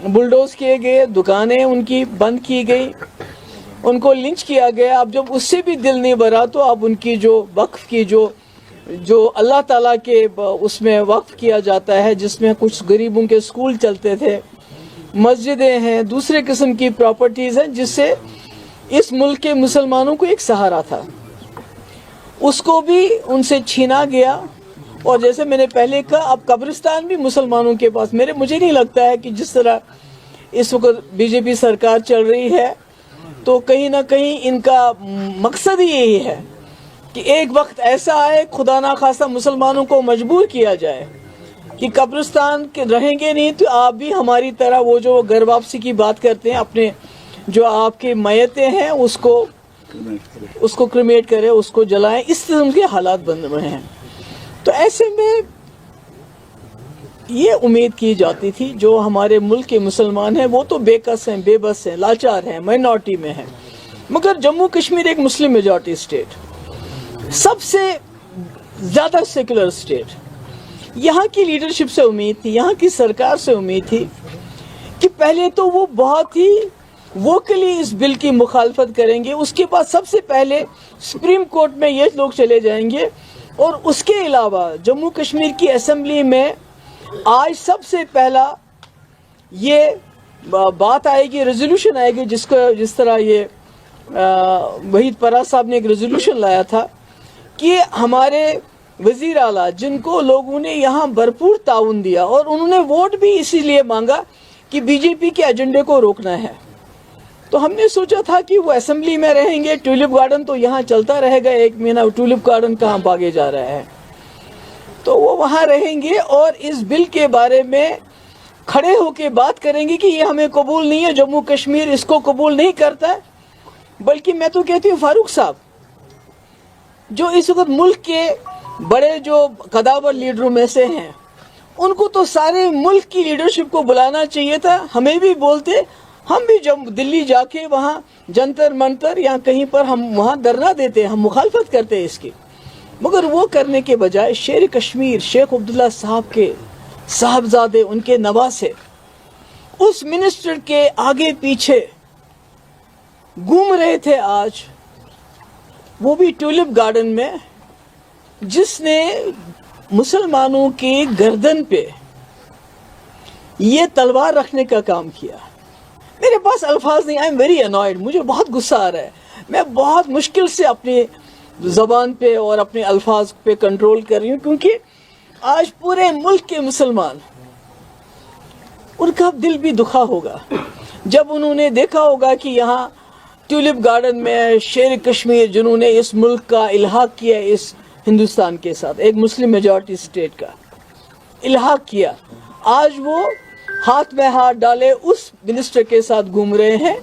Speaker 1: बुलडोज किए गए, दुकानें उनकी बंद की गई, उनको लिंच किया गया। अब जब उससे भी दिल नहीं भरा तो अब उनकी जो वक्फ की जो अल्लाह ताला के उसमें वक्फ किया जाता है, जिसमें कुछ गरीबों के स्कूल चलते थे, मस्जिदें हैं, दूसरे किस्म की प्रॉपर्टीज़ हैं, जिससे इस मुल्क के मुसलमानों को एक सहारा था, उसको भी उनसे छीना गया। और जैसे मैंने पहले कहा, अब कब्रिस्तान भी मुसलमानों के पास। मुझे नहीं लगता है कि जिस तरह इस वक्त बीजेपी सरकार चल रही है, तो कहीं ना कहीं इनका मकसद ही यही है कि एक वक्त ऐसा आए, खुदा ना खास्ता मुसलमानों को मजबूर किया जाए कि कब्रिस्तान के रहेंगे नहीं तो आप भी हमारी तरह वो जो घर वापसी की बात करते हैं, अपने जो आपके मैयतें हैं उसको क्रिमेट करें, उसको जलाएं। इस किस्म के हालात बन रहे हैं। तो ऐसे में ये उम्मीद की जाती थी जो हमारे मुल्क के मुसलमान हैं वो तो बेकस हैं, बेबस हैं, लाचार हैं, माइनॉरिटी में हैं, मगर जम्मू कश्मीर एक मुस्लिम मेजॉरिटी स्टेट, सबसे ज़्यादा सेकुलर स्टेट, यहाँ की लीडरशिप से उम्मीद थी, यहाँ की सरकार से उम्मीद थी कि पहले तो वो बहुत ही वोकली इस बिल की मुखालफत करेंगे, उसके बाद सबसे पहले सुप्रीम कोर्ट में ये लोग चले जाएंगे, और उसके अलावा जम्मू कश्मीर की असेंबली में आज सबसे पहला ये बात आएगी, रेजोल्यूशन आएगी, जिस तरह ये वहीद परा साहब ने एक रेजोल्यूशन लाया था कि हमारे वजीर आला जिनको लोगों ने यहाँ भरपूर ताउन दिया, और उन्होंने वोट भी इसीलिए मांगा कि बीजेपी के एजेंडे को रोकना है। तो हमने सोचा था कि वो असेंबली में रहेंगे, ट्यूलिप गार्डन तो यहाँ चलता रहेगा 1 महीना, ट्यूलिप गार्डन कहाँ भागे जा रहा है, तो वो वहाँ रहेंगे और इस बिल के बारे में खड़े होके बात करेंगे कि ये हमें कबूल नहीं है, जम्मू कश्मीर इसको कबूल नहीं करता है। बल्कि मैं तो कहती हूँ फारूक साहब जो इस वक्त मुल्क के बड़े जो कदावर लीडरों में से हैं, उनको तो सारे मुल्क की लीडरशिप को बुलाना चाहिए था। हमें भी बोलते, हम भी जब दिल्ली जाके वहाँ जंतर मंतर या कहीं पर हम वहाँ धरना देते, हम मुखालफत करते इसकी, मगर वो करने के बजाय शेर कश्मीर शेख अब्दुल्ला साहब के साहबजादे, उनके नवासे, उस मिनिस्टर के आगे पीछे घूम रहे थे आज, वो भी ट्यूलिप गार्डन में, जिसने मुसलमानों की गर्दन पे ये तलवार रखने का काम किया। मेरे पास अल्फाज नहीं, आई एम वेरी अनॉयड, मुझे बहुत गुस्सा आ रहा है। मैं बहुत मुश्किल से अपनी ज़बान पे और अपने अल्फाज पे कंट्रोल कर रही हूँ, क्योंकि आज पूरे मुल्क के मुसलमान, उनका दिल भी दुखा होगा जब उन्होंने देखा होगा कि यहाँ ट्यूलिप गार्डन में शेर कश्मीर, जिन्होंने इस मुल्क का इल्हाक किया इस हिंदुस्तान के साथ, एक मुस्लिम मेजॉरिटी स्टेट का इल्हाक किया, आज वो हाथ में हाथ डाले उस मिनिस्टर के साथ घूम रहे हैं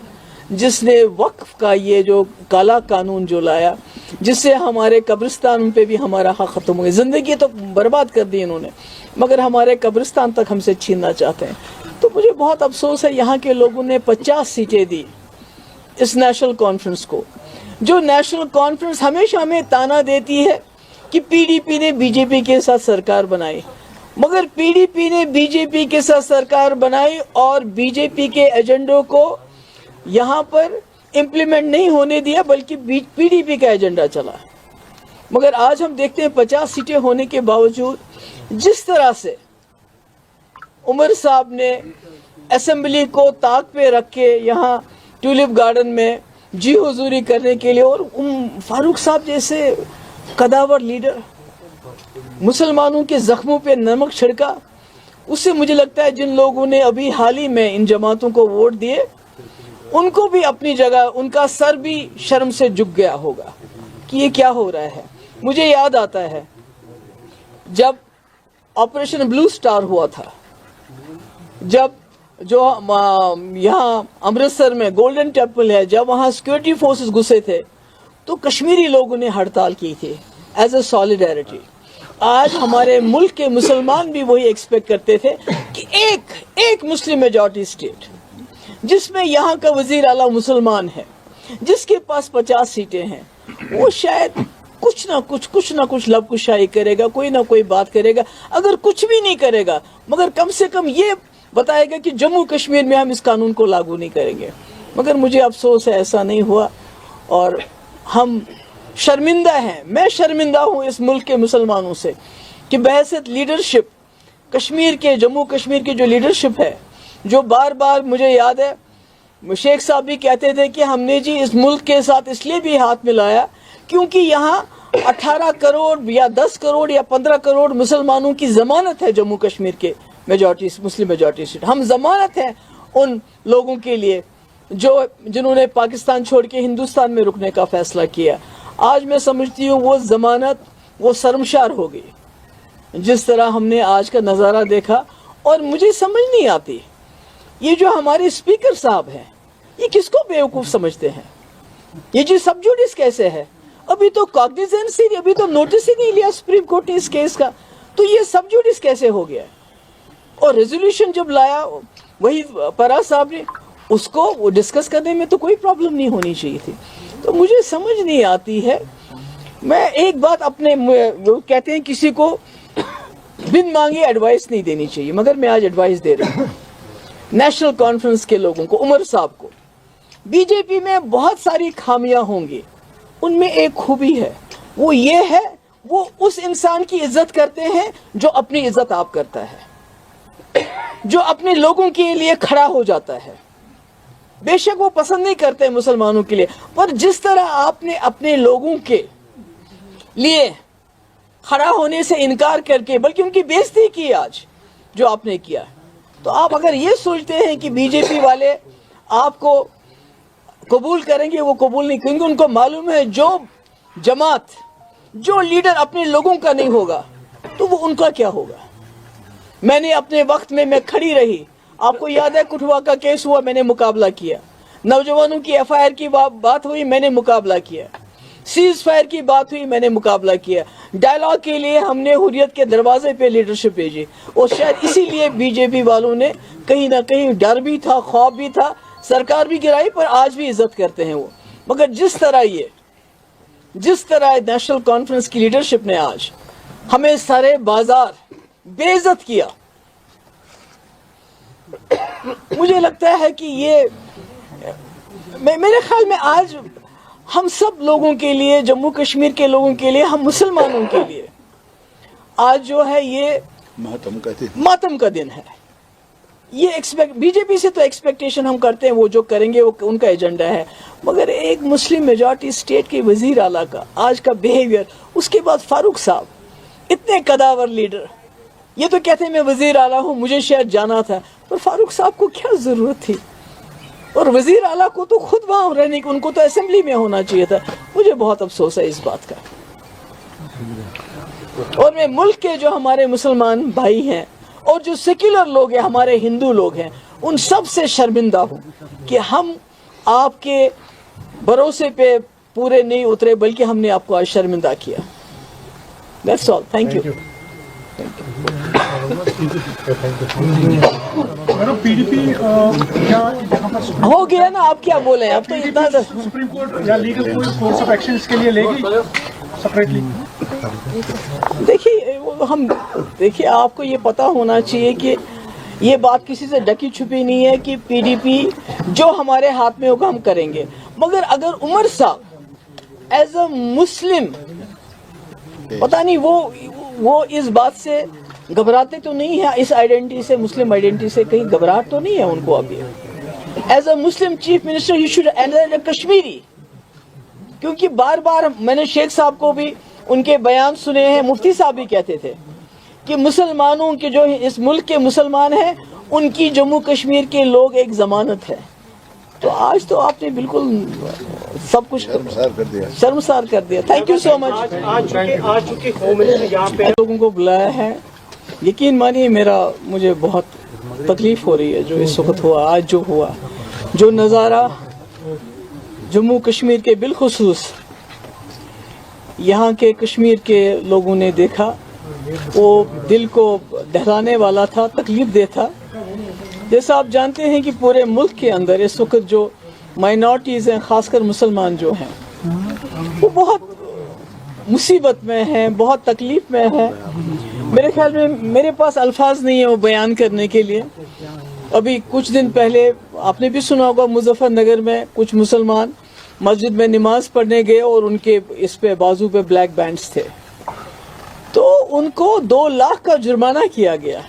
Speaker 1: जिसने वक्फ का ये जो काला कानून जो लाया, जिससे हमारे कब्रिस्तान पे भी हमारा हक खत्म हो गया। जिंदगी तो बर्बाद कर दी इन्होंने, मगर हमारे कब्रिस्तान तक हमसे छीनना चाहते हैं। तो मुझे बहुत अफसोस है, यहाँ के लोगों ने 50 सीटें दी इस नेशनल कॉन्फ्रेंस को। जो नेशनल कॉन्फ्रेंस हमेशा हमें ताना देती है कि पीडीपी ने बीजेपी के साथ सरकार बनाई, मगर पीडीपी ने बीजेपी के साथ सरकार बनाई और बीजेपी के एजेंडों को यहाँ पर इम्प्लीमेंट नहीं होने दिया, बल्कि पीडीपी का एजेंडा चला। मगर आज हम देखते हैं 50 सीटें होने के बावजूद जिस तरह से उमर साहब ने असेंबली को ताक पे रख के यहाँ ट्यूलिप गार्डन में जी हुजूरी करने के लिए, और फारूक साहब जैसे कदावर लीडर मुसलमानों के जख्मों पे नमक छिड़का, उससे मुझे लगता है जिन लोगों ने अभी हाल ही में इन जमातों को वोट दिए, उनको भी अपनी जगह, उनका सर भी शर्म से झुक गया होगा कि ये क्या हो रहा है। मुझे याद आता है जब ऑपरेशन ब्लू स्टार हुआ था, जब जो यहाँ अमृतसर में गोल्डन टेम्पल है, जब वहाँ सिक्योरिटी फोर्सेस घुसे थे तो कश्मीरी लोगों ने हड़ताल की थी एज ए सॉलिडारिटी। आज हमारे मुल्क के मुसलमान भी वही एक्सपेक्ट करते थे कि एक मुस्लिम मेजॉरिटी स्टेट जिसमें यहाँ का वजीर आला मुसलमान है, जिसके पास 50 सीटें हैं, वो शायद कुछ ना कुछ लबकुशाई करेगा, कोई ना कोई बात करेगा। अगर कुछ भी नहीं करेगा, मगर कम से कम ये बताएगा कि जम्मू कश्मीर में हम इस कानून को लागू नहीं करेंगे। मगर मुझे अफसोस है ऐसा नहीं हुआ और हम शर्मिंदा हैं। मैं शर्मिंदा हूँ इस मुल्क के मुसलमानों से कि बहैसियत लीडरशिप कश्मीर के, जम्मू कश्मीर की जो लीडरशिप है, जो बार बार मुझे याद है शेख साहब भी कहते थे कि हमने जी इस मुल्क के साथ इसलिए भी हाथ मिलाया क्योंकि यहाँ 18 करोड़ या 10 करोड़ या 15 करोड़ मुसलमानों की जमानत है जम्मू कश्मीर के मेजॉरिटी, मुस्लिम मेजॉरिटी स्टेट। हम जमानत है उन लोगों के लिए जिन्होंने पाकिस्तान छोड़ के हिंदुस्तान में रुकने का फैसला किया। आज मैं समझती हूँ वो जमानत वो शर्मशार हो गई जिस तरह हमने आज का नज़ारा देखा। और मुझे समझ नहीं आती ये जो हमारे स्पीकर साहब हैं, ये किसको बेवकूफ़ समझते हैं? ये जो सब जुडिस कैसे है? अभी तो कॉग्निजेंस ही, अभी तो नोटिस ही नहीं लिया सुप्रीम कोर्ट ने इस केस का, तो ये सब जुडिस कैसे हो गया? और रेजोल्यूशन जब लाया वही पराग साहब ने, उसको वो डिस्कस करने में तो कोई प्रॉब्लम नहीं होनी चाहिए थी। तो मुझे समझ नहीं आती है। मैं एक बात अपने, वो कहते हैं किसी को बिन मांगे एडवाइस नहीं देनी चाहिए, मगर मैं आज एडवाइस दे रहा हूँ नेशनल कॉन्फ्रेंस के लोगों को, उमर साहब को। बीजेपी में बहुत सारी खामियां होंगी, उनमें एक खूबी है, वो ये है वो उस इंसान की इज्जत करते हैं जो अपनी इज्जत आप करता है, जो अपने लोगों के लिए खड़ा हो जाता है। बेशक वो पसंद नहीं करते मुसलमानों के लिए, पर जिस तरह आपने अपने लोगों के लिए खड़ा होने से इनकार करके बल्कि उनकी बेइज्जती की आज जो आपने किया, तो आप अगर ये सोचते हैं कि बीजेपी वाले आपको कबूल करेंगे, वो कबूल नहीं, क्योंकि उनको मालूम है जो जमात, जो लीडर अपने लोगों का नहीं होगा तो वो उनका क्या होगा। मैंने अपने वक्त में मैं खड़ी रही, आपको याद है कुठवा का केस हुआ, मैंने मुकाबला किया, नौजवानों की एफआईआर की बात हुई, मैंने मुकाबला किया, सीज फायर की बात हुई, मैंने मुकाबला किया, डायलॉग के लिए हमने हुर्रियत के दरवाजे पे लीडरशिप भेजी। और शायद इसीलिए बीजेपी वालों ने कहीं ना कहीं डर भी था, खौफ भी था, सरकार भी गिराई, पर आज भी इज्जत करते हैं वो। मगर जिस तरह नेशनल कॉन्फ्रेंस की लीडरशिप ने आज हमें सारे बाजार बेइज्जत किया, मुझे लगता है कि ये میرے خیال میں آج ہم سب لوگوں کے لیے، جموں کشمیر کے لوگوں کے لیے، ہم مسلمانوں کے لیے آج جو ہے یہ ماتم کا دن ہے. یہ بی جے پی سے تو ایکسپیکٹیشن ہم کرتے ہیں، وہ جو کریں گے وہ ان کا ایجنڈا ہے، مگر ایک مسلم میجارٹی اسٹیٹ کے وزیر اعلیٰ کا آج کا بیہیویئر، اس کے بعد فاروق صاحب اتنے قداور لیڈر، یہ تو کہتے ہیں میں وزیر اعلیٰ ہوں، مجھے شاید جانا تھا، پر فاروق صاحب کو کیا ضرورت تھی؟ اور وزیر اعلیٰ کو تو خود وہاں رہنے کی، ان کو تو اسمبلی میں ہونا چاہیے تھا. مجھے بہت افسوس ہے اس بات کا. اور میں ملک کے جو ہمارے مسلمان بھائی ہیں اور جو سیکولر لوگ ہیں، ہمارے ہندو لوگ ہیں، ان سب سے شرمندہ ہوں کہ ہم آپ کے بھروسے پہ پورے نہیں اترے، بلکہ ہم نے آپ کو آج شرمندہ کیا. That's all. Thank you.
Speaker 2: PDP کیا یہاں پر
Speaker 1: ہو گیا نا، آپ کیا بولیں؟ اب تو اتنا
Speaker 2: سپریم کورٹ یا لیگل کوئی کورس آف ایکشن اس کے لیے لے گی سپریٹلی؟
Speaker 1: دیکھیے آپ کو یہ پتا ہونا چاہیے کہ یہ بات کسی سے ڈکی چھپی نہیں ہے کہ پی ڈی پی جو ہمارے ہاتھ میں ہوگا ہم کریں گے. مگر اگر عمر صاحب ایز اے مسلم، پتہ نہیں وہ اس بات سے گھبراتے تو نہیں ہیں، اس آئیڈینٹی سے، مسلم آئیڈینٹی سے کہیں گھبراہٹ تو نہیں ہے ان کو ابھی؟ As a Muslim chief minister he should and Kashmiri, کیونکہ بار بار میں نے شیخ صاحب کو بھی ان کے بیان سنے ہیں، مفتی صاحب بھی کہتے تھے کہ مسلمانوں کے جو اس ملک کے مسلمان ہیں ان کی جموں کشمیر کے لوگ ایک ضمانت ہے. تو آج تو آپ نے بالکل سب کچھ شرمسار کر دیا. تھینک یو سو مچ. لوگوں کو بلایا ہے، یقین مانیے مجھے بہت تکلیف ہو رہی ہے جو اس وقت ہوا، آج جو ہوا، جو نظارہ جموں کشمیر کے بالخصوص یہاں کے کشمیر کے لوگوں نے دیکھا، وہ دل کو دہلانے والا تھا، تکلیف دہ تھا. جیسا آپ جانتے ہیں کہ پورے ملک کے اندر اس وقت جو مائنورٹیز ہیں، خاص کر مسلمان جو ہیں، وہ بہت مصیبت میں ہیں، بہت تکلیف میں ہیں. میرے خیال میں میرے پاس الفاظ نہیں ہیں وہ بیان کرنے کے لیے. ابھی کچھ دن پہلے آپ نے بھی سنا ہوگا، مظفر نگر میں کچھ مسلمان مسجد میں نماز پڑھنے گئے اور ان کے اس پہ بازو پہ بلیک بینڈز تھے، تو ان کو 2 لاکھ کا جرمانہ کیا گیا.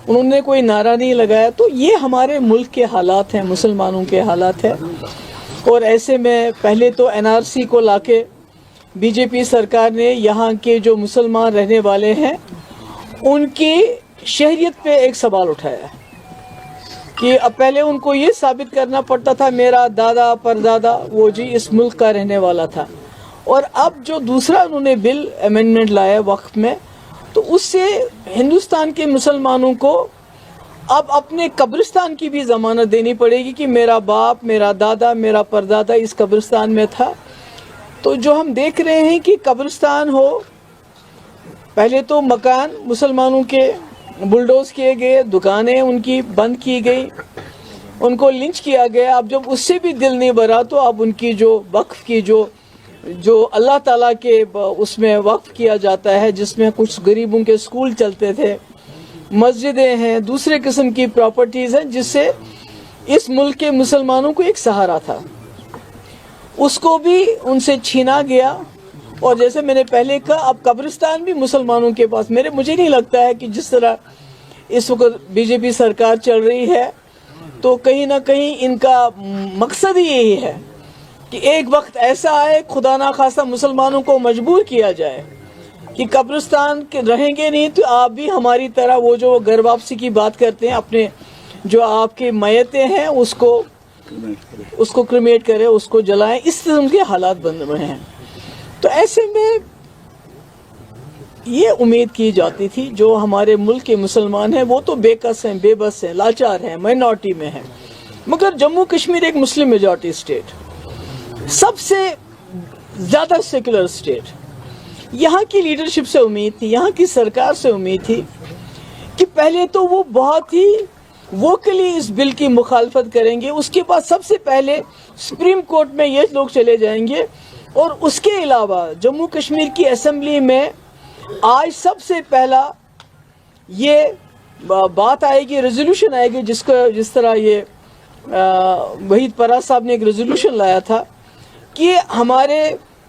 Speaker 1: انہوں نے کوئی نعرہ نہیں لگایا. تو یہ ہمارے ملک کے حالات ہیں، مسلمانوں کے حالات ہیں. اور ایسے میں پہلے تو این آر سی کو لا کے بی جے پی سرکار نے یہاں کے جو مسلمان رہنے والے ہیں ان کی شہریت پہ ایک سوال اٹھایا کہ اب پہلے ان کو یہ ثابت کرنا پڑتا تھا میرا دادا پردادا وہ جی اس ملک کا رہنے والا تھا، اور اب جو دوسرا انہوں نے بل امینڈمنٹ لایا وقت میں، تو اس سے ہندوستان کے مسلمانوں کو اب اپنے قبرستان کی بھی ضمانت دینی پڑے گی کہ میرا باپ، میرا دادا، میرا پردادا اس قبرستان میں تھا. تو جو ہم دیکھ رہے ہیں کہ قبرستان ہو، پہلے تو مکان مسلمانوں کے بلڈوز کیے گئے، دکانیں ان کی بند کی گئی، ان کو لنچ کیا گیا. اب جب اس سے بھی دل نہیں بھرا تو اب ان کی جو وقف کی جو اللہ تعالیٰ کے اس میں وقف کیا جاتا ہے، جس میں کچھ غریبوں کے اسکول چلتے تھے، مسجدیں ہیں، دوسرے قسم کی پراپرٹیز ہیں، جس سے اس ملک کے مسلمانوں کو ایک سہارا تھا، اس کو بھی ان سے چھینا گیا. اور جیسے میں نے پہلے کہا، اب قبرستان بھی مسلمانوں کے پاس. مجھے نہیں لگتا ہے کہ جس طرح اس وقت بی جے پی سرکار چل رہی ہے تو کہیں نہ کہیں ان کا مقصد ہی یہی ہے کہ ایک وقت ایسا آئے، خدا نخواستہ مسلمانوں کو مجبور کیا جائے کہ قبرستان کے رہیں گے نہیں تو آپ بھی ہماری طرح وہ جو گھر واپسی کی بات کرتے ہیں، اپنے جو آپ کے میتیں ہیں اس کو کریمیٹ کرے، اس کو جلائیں. اس قسم کے حالات بن رہے ہیں. تو ایسے میں یہ امید کی جاتی تھی جو ہمارے ملک کے مسلمان ہیں وہ تو بے کس ہیں، بے بس ہیں، لاچار ہیں، مائنورٹی میں ہیں. مگر جموں کشمیر ایک مسلم میجارٹی اسٹیٹ، سب سے زیادہ سیکولر اسٹیٹ. یہاں کی لیڈرشپ سے امید تھی، یہاں کی سرکار سے امید تھی کہ پہلے تو وہ بہت ہی ووکلی اس بل کی مخالفت کریں گے، اس کے بعد سب سے پہلے سپریم کورٹ میں یہ لوگ چلے جائیں گے، اور اس کے علاوہ جموں کشمیر کی اسمبلی میں آج سب سے پہلا یہ بات آئے گی، ریزولوشن آئے گی جس طرح یہ वहीद परा साहब ने एक रेजोल्यूशन लाया था कि हमारे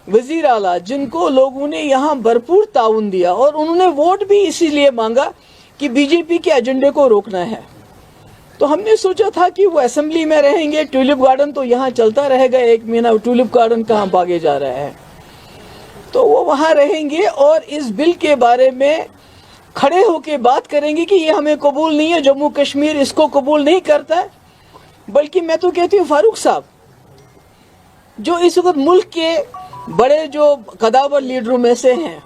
Speaker 1: वजीर आला जिनको लोगों ने यहाँ भरपूर ताउन दिया और उन्होंने वोट भी इसीलिए मांगा कि बीजेपी के एजेंडे को रोकना है, तो हमने सोचा था कि वो असेंबली में रहेंगे, ट्यूलिप गार्डन तो यहाँ चलता रहेगा, 1 महीना ट्यूलिप गार्डन कहाँ भागे जा रहा है, तो वो वहाँ रहेंगे और इस बिल के बारे में खड़े होके बात करेंगे कि ये हमें कबूल नहीं है, जम्मू कश्मीर इसको कबूल नहीं करता है। बल्कि मैं तो कहती हूँ फारूक साहब जो इस वक्त मुल्क के बड़े जो कदावर लीडरों में से हैं,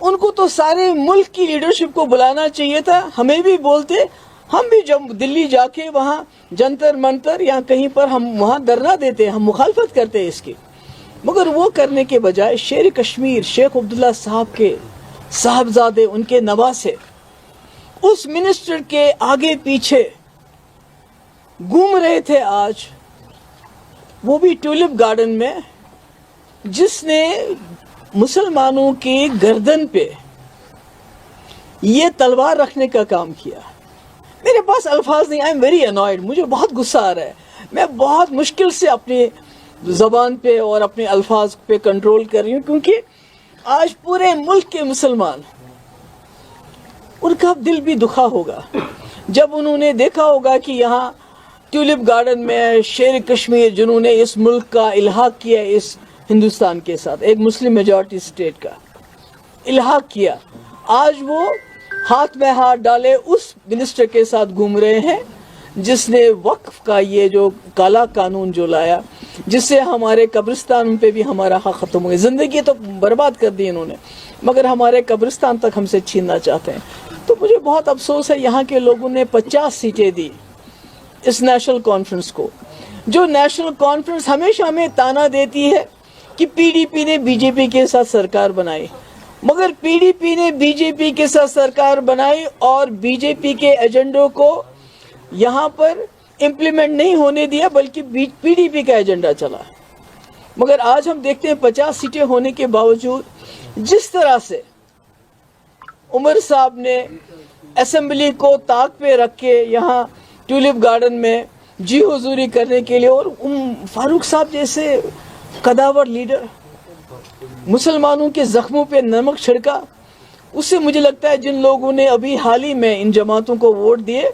Speaker 1: उनको तो सारे मुल्क की लीडरशिप को बुलाना चाहिए था, हमें भी बोलते, हम भी जब दिल्ली जाके वहाँ जंतर मंतर या कहीं पर हम वहाँ धरना देते, हम मुखालफत करते हैं इसकी, मगर वो करने के बजाय शेर कश्मीर शेख अब्दुल्ला साहब के साहबजादे उनके नवासे उस मिनिस्टर के आगे पीछे घूम रहे थे आज, वो भी ट्यूलिप गार्डन में, जिसने मुसलमानों की गर्दन पे ये तलवार रखने का काम किया। मेरे पास अल्फाज नहीं, आई एम वेरी अनॉयड, मुझे बहुत गुस्सा आ रहा है, मैं बहुत मुश्किल से अपनी ज़बान पे और अपने अल्फाज पे कंट्रोल कर रही हूँ, क्योंकि आज पूरे मुल्क के मुसलमान, उनका दिल भी दुखा होगा जब उन्होंने देखा होगा कि यहाँ ट्यूलिप गार्डन में शेर कश्मीर जिन्होंने इस मुल्क का इल्हाक किया इस हिंदुस्तान के साथ, एक मुस्लिम मेजॉरिटी स्टेट का इल्हाक किया, आज वो हाथ में हाथ डाले उस मिनिस्टर के साथ घूम रहे हैं जिसने वक्फ का ये जो काला कानून जो लाया, जिससे हमारे कब्रिस्तान पे भी हमारा हक खत्म हो गया। जिंदगी तो बर्बाद कर दी इन्होंने, मगर हमारे कब्रिस्तान तक हमसे छीनना चाहते हैं। तो मुझे बहुत अफसोस है, यहाँ के लोगों ने 50 सीटें दी इस नेशनल कॉन्फ्रेंस को, जो नेशनल कॉन्फ्रेंस हमेशा हमें ताना देती है कि पीडीपी ने बीजेपी के साथ सरकार बनाई, मगर पीडीपी ने बीजेपी के साथ सरकार बनाई और बीजेपी के एजेंडों को यहाँ पर इम्प्लीमेंट नहीं होने दिया, बल्कि पीडीपी का एजेंडा चला। मगर आज हम देखते हैं 50 सीटें होने के बावजूद जिस तरह से उमर साहब ने असेंबली को ताक पे रख के यहाँ ट्यूलिप गार्डन में जी हुजूरी करने के लिए, और फारूक साहब जैसे कदावर लीडर मुसलमानों के जख्मों पे नमक छिड़का, उससे मुझे लगता है जिन लोगों ने अभी हाल ही में इन जमातों को वोट दिए,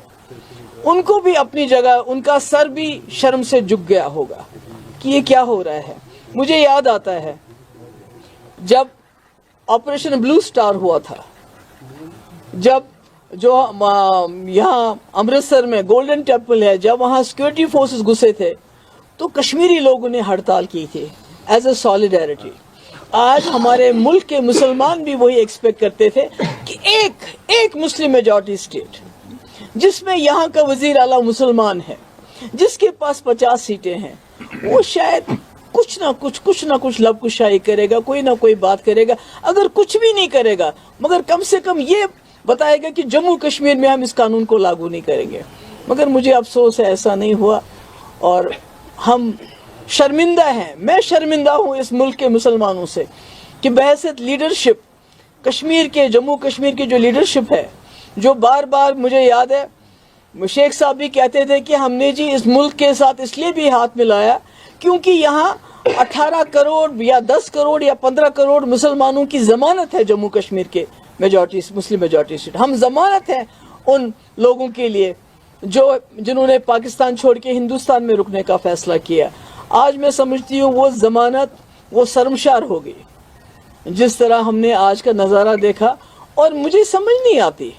Speaker 1: उनको भी अपनी जगह, उनका सर भी शर्म से झुक गया होगा कि ये क्या हो रहा है। मुझे याद आता है जब ऑपरेशन ब्लू स्टार हुआ था, जब जो यहाँ अमृतसर में गोल्डन टेम्पल है, जब वहाँ सिक्योरिटी फोर्सेस घुसे थे तो कश्मीरी लोगों ने हड़ताल की थी एज ए सॉलिडारिटी। आज हमारे मुल्क के मुसलमान भी वही एक्सपेक्ट करते थे कि एक मुस्लिम मेजॉरिटी स्टेट जिसमें यहाँ का वजीर आला मुसलमान है, जिसके पास 50 सीटें हैं, वो शायद कुछ ना कुछ लबकुशाई करेगा, कोई ना कोई बात करेगा। अगर कुछ भी नहीं करेगा, मगर कम से कम ये बताएगा कि जम्मू कश्मीर में हम इस कानून को लागू नहीं करेंगे। मगर मुझे अफसोस है ऐसा नहीं हुआ और हम शर्मिंदा हैं। मैं शर्मिंदा हूँ इस मुल्क के मुसलमानों से कि बहैसियत लीडरशिप कश्मीर के, जम्मू कश्मीर की जो लीडरशिप है, जो बार बार मुझे याद है शेख साहब भी कहते थे कि हमने जी इस मुल्क के साथ इसलिए भी हाथ मिलाया क्योंकि यहाँ 18 करोड़ या 10 करोड़ या 15 करोड़ मुसलमानों की जमानत है जम्मू कश्मीर के मेजॉरिटी, मुस्लिम मेजॉरिटी स्टेट। हम जमानत है उन लोगों के लिए जिन्होंने पाकिस्तान छोड़ के हिंदुस्तान में रुकने का फैसला किया। आज मैं समझती हूँ वो जमानत वो शर्मशार हो गई जिस तरह हमने आज का नज़ारा देखा। और मुझे समझ नहीं आती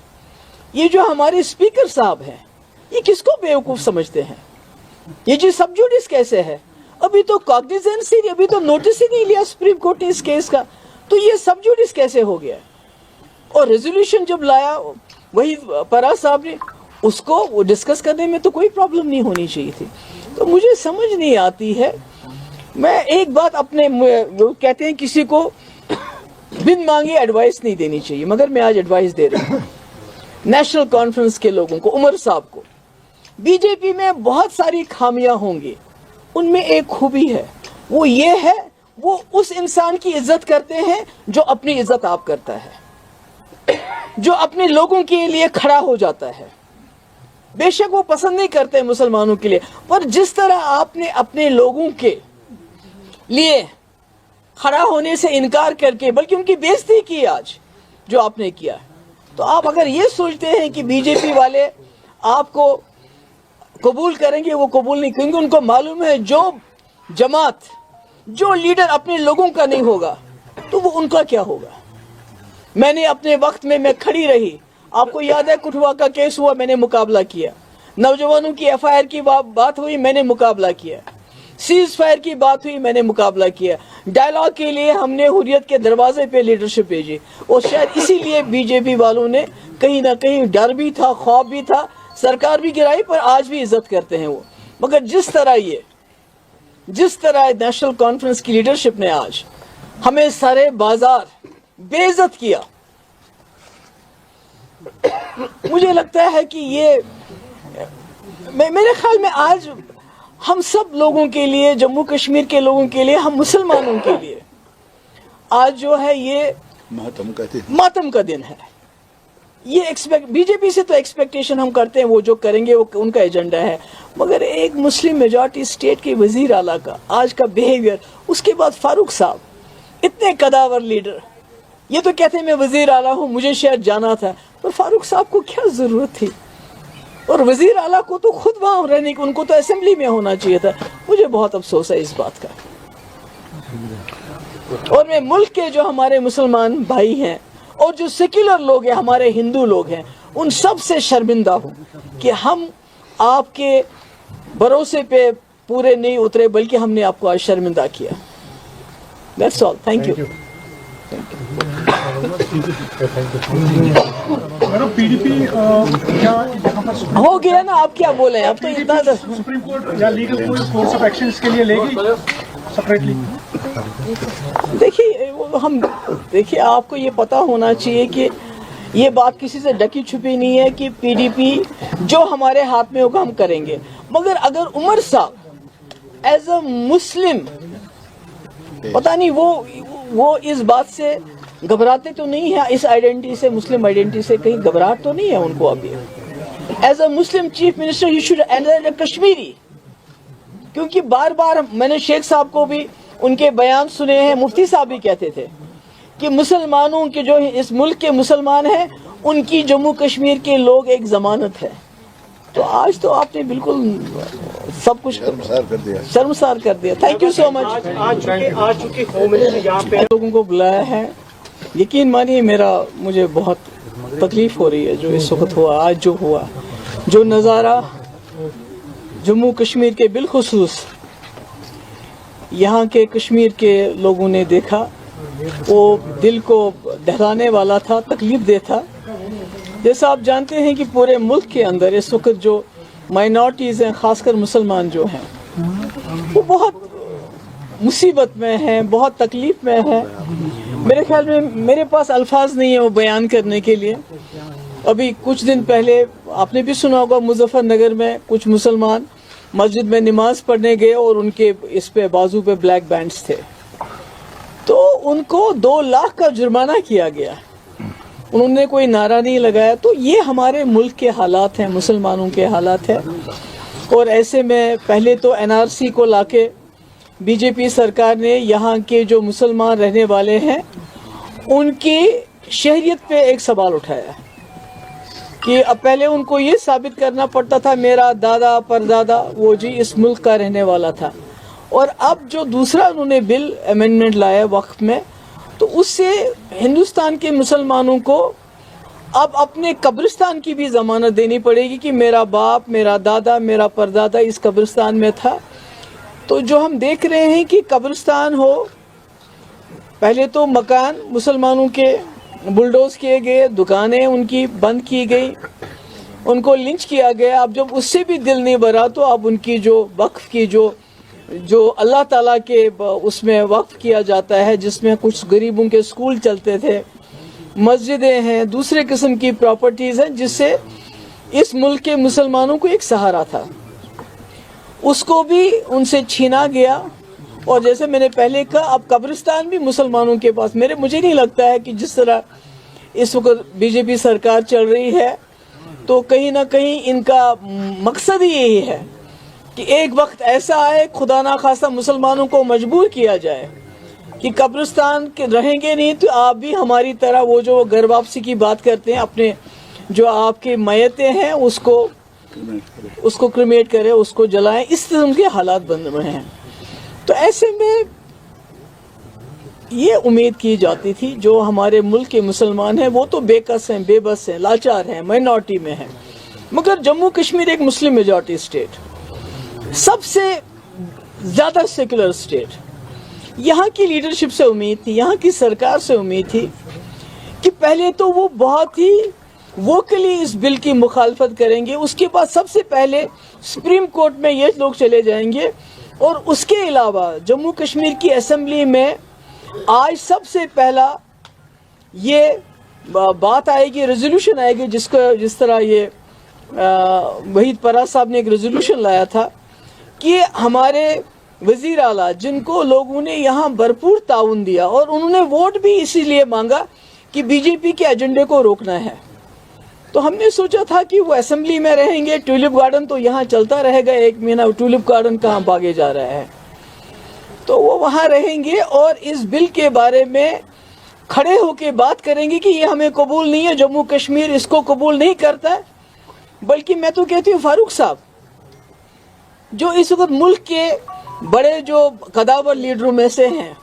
Speaker 1: ये जो हमारे स्पीकर साहब हैं, ये किसको बेवकूफ़ समझते हैं? ये जो सब जुडिस कैसे है? अभी तो कॉग्निजेंस ही, अभी तो नोटिस ही नहीं लिया सुप्रीम कोर्ट ने इस केस का, तो ये सब जुडिस कैसे हो गया? और रेजोल्यूशन जब लाया वही परा साहब ने, उसको वो डिस्कस करने में तो कोई प्रॉब्लम नहीं होनी चाहिए थी। तो मुझे समझ नहीं आती है। मैं एक बात अपने, वो कहते हैं किसी को बिन मांगे एडवाइस नहीं देनी चाहिए, मगर मैं आज एडवाइस दे रहा हूँ नेशनल कॉन्फ्रेंस के लोगों को, उमर साहब को। बीजेपी में बहुत सारी खामियां होंगी, उनमें एक खूबी है, वो ये है वो उस इंसान की इज्जत करते हैं जो अपनी इज्जत आप करता है, जो अपने लोगों के लिए खड़ा हो जाता है। बेशक वो पसंद नहीं करते मुसलमानों के लिए, पर जिस तरह आपने अपने लोगों के लिए खड़ा होने से इनकार करके बल्कि उनकी बेइज्जती की आज जो आपने किया, तो आप अगर ये सोचते हैं कि बीजेपी वाले आपको कबूल करेंगे, वो कबूल नहीं, क्योंकि उनको मालूम है जो जमात, जो लीडर अपने लोगों का नहीं होगा तो वो उनका क्या होगा। मैंने अपने वक्त में मैं खड़ी रही, आपको याद है कुठवा का केस हुआ, मैंने मुकाबला किया, नौजवानों की एफआईआर की बात हुई, मैंने मुकाबला किया, सीज फायर की बात हुई, मैंने मुकाबला किया, डायलॉग के लिए हमने हुर्रियत के दरवाजे पे लीडरशिप भेजी, और शायद इसीलिए बीजेपी वालों ने कहीं ना कहीं डर भी था, खौफ भी था, सरकार भी गिराई, पर आज भी इज्जत करते हैं वो। मगर जिस तरह नेशनल कॉन्फ्रेंस की लीडरशिप ने आज हमें सारे बाजार बेइज्जत किया, मुझे लगता है कि ये मेरे ख्याल में आज हम सब लोगों के लिए, जम्मू कश्मीर के लोगों के लिए, हम मुसलमानों के लिए आज जो है ये मातम का दिन है। ये बीजेपी से तो एक्सपेक्टेशन हम करते हैं, वो जो करेंगे वो उनका एजेंडा है, मगर एक मुस्लिम मेजॉरिटी स्टेट के वजीर आला का आज का बिहेवियर, उसके बाद फारूक साहब इतने कदावर लीडर, ये तो कहते हैं मैं वजीर आला हूँ, मुझे शायद जाना था, पर फारूक साहब को क्या जरूरत थी, और वजीर आला को तो खुद वहां रहने की, उनको तो असेंबली में होना चाहिए था। मुझे बहुत अफसोस है इस बात का, और मैं मुल्क के जो हमारे मुसलमान भाई हैं और जो सेक्युलर लोग हैं, हमारे हिंदू लोग हैं, उन सब से शर्मिंदा हूँ कि हम आपके भरोसे पे पूरे नहीं उतरे, बल्कि हमने आपको आज शर्मिंदा किया। That's all. Thank you.
Speaker 2: PDP क्या यहाँ पर
Speaker 1: हो गया ना, आप क्या बोले, अब तो इतना
Speaker 2: सुप्रीम कोर्ट या लीगल कोई कोर्स ऑफ एक्शन इसके लिए लेगी सेपरेटली?
Speaker 1: देखिए आपको ये पता होना चाहिए कि ये बात किसी से ढकी छुपी नहीं है कि पीडीपी जो हमारे हाथ में होगा हम करेंगे, मगर अगर उमर साहब एज अ मुस्लिम, पता नहीं वो इस बात से घबराते तो नहीं है, इस आइडेंटिटी से, मुस्लिम आइडेंटिटी से कहीं घबराहट तो नहीं है उनको अभी। As a Muslim chief minister he should enter Kashmiri, क्योंकि बार बार मैंने शेख साहब को भी उनके बयान सुने हैं, मुफ्ती साहब भी कहते थे कि मुसलमानों के जो इस मुल्क के मुसलमान हैं उनकी जम्मू कश्मीर के लोग एक जमानत है। तो आज तो आपने बिल्कुल सब कुछ शर्मसार कर दिया। Thank you so much.
Speaker 2: आज चुके होम मिनिस्टर यहाँ पे
Speaker 1: लोगों को बुलाया है, यकीन मानिए मुझे बहुत तकलीफ हो रही है जो इस वक्त हुआ, आज जो हुआ, जो नज़ारा जम्मू कश्मीर के बिलखुसूस यहाँ के कश्मीर के लोगों ने देखा, वो दिल को दहलाने वाला था, तकलीफ दे था। जैसा आप जानते हैं कि पूरे मुल्क के अंदर इस वक्त जो माइनॉरिटीज़ हैं, ख़ासकर मुसलमान जो हैं, वो बहुत मुसीबत में हैं, बहुत तकलीफ में हैं। मेरे ख्याल में मेरे पास अल्फाज नहीं है वो बयान करने के लिए। अभी कुछ दिन पहले आपने भी सुना होगा, मुजफ्फरनगर में कुछ मुसलमान मस्जिद में नमाज पढ़ने गए और उनके इस पे बाजू पे ब्लैक बैंड्स थे, तो उनको 2 लाख का जुर्माना किया गया, उन्होंने कोई नारा नहीं लगाया। तो ये हमारे मुल्क के हालात हैं, मुसलमानों के हालात हैं। और ऐसे में पहले तो एनआरसी को लाके बीजेपी सरकार ने यहाँ के जो मुसलमान रहने वाले हैं उनकी शहरियत पे एक सवाल उठाया कि अब पहले उनको ये साबित करना पड़ता था मेरा दादा परदादा वो जी इस मुल्क का रहने वाला था, और अब जो दूसरा उन्होंने बिल अमेंडमेंट लाया वक्त में, तो उससे हिंदुस्तान के मुसलमानों को अब अपने कब्रिस्तान की भी ज़मानत देनी पड़ेगी कि मेरा बाप, मेरा दादा, मेरा परदादा इस कब्रिस्तान में था। तो जो हम देख रहे हैं कि कब्रिस्तान हो, पहले तो मकान मुसलमानों के बुलडोज किए गए, दुकानें उनकी बंद की गई, उनको लिंच किया गया। अब जब उससे भी दिल नहीं भरा तो अब उनकी जो वक्फ की जो अल्लाह ताला के उसमें वक्फ किया जाता है, जिसमें कुछ गरीबों के स्कूल चलते थे, मस्जिदें हैं, दूसरे किस्म की प्रॉपर्टीज़ हैं, जिससे इस मुल्क के मुसलमानों को एक सहारा था, उसको भी उनसे छीना गया। और जैसे मैंने पहले कहा, अब कब्रिस्तान भी मुसलमानों के पास। मुझे नहीं लगता है कि जिस तरह इस वक्त बीजेपी सरकार चल रही है तो कहीं ना कहीं इनका मकसद ही यही है कि एक वक्त ऐसा आए, खुदा ना खास्ता मुसलमानों को मजबूर किया जाए कि कब्रिस्तान के रहेंगे नहीं तो आप भी हमारी तरह वो जो घर वापसी की बात करते हैं, अपने जो आपके मैयतें हैं उसको क्रिमेट करें, उसको जलाएं। इस किस्म के हालात बन रहे हैं। तो ऐसे में ये उम्मीद की जाती थी जो हमारे मुल्क के मुसलमान हैं वो तो बेकस हैं, बेबस हैं, लाचार हैं, माइनॉरिटी में हैं। मगर जम्मू कश्मीर एक मुस्लिम मेजॉरिटी स्टेट, सबसे ज्यादा सेकुलर स्टेट, यहाँ की लीडरशिप से उम्मीद थी, यहाँ की सरकार से उम्मीद थी कि पहले तो वो बहुत ही वोकली इस बिल की मुखालफत करेंगे, उसके बाद सबसे पहले सुप्रीम कोर्ट में ये लोग चले जाएंगे, और उसके अलावा जम्मू कश्मीर की असेंबली में आज सबसे पहला ये बात आएगी, रेजोल्यूशन आएगी, जिस तरह ये वहीद परा साहब ने एक रेजोल्यूशन लाया था कि हमारे वजीर आला जिनको लोगों ने यहाँ भरपूर ताउन दिया और उन्होंने वोट भी इसीलिए मांगा कि बीजेपी के एजेंडे को रोकना है, तो हमने सोचा था कि वो असेंबली में रहेंगे। ट्यूलिप गार्डन तो यहाँ चलता रहेगा, 1 महीना ट्यूलिप गार्डन कहाँ भागे जा रहा है, तो वो वहाँ रहेंगे और इस बिल के बारे में खड़े होके बात करेंगे कि ये हमें कबूल नहीं है, जम्मू कश्मीर इसको कबूल नहीं करता है। बल्कि मैं तो कहती हूँ फारूक साहब जो इस वक्त मुल्क के बड़े जो कदावर लीडरों में से हैं,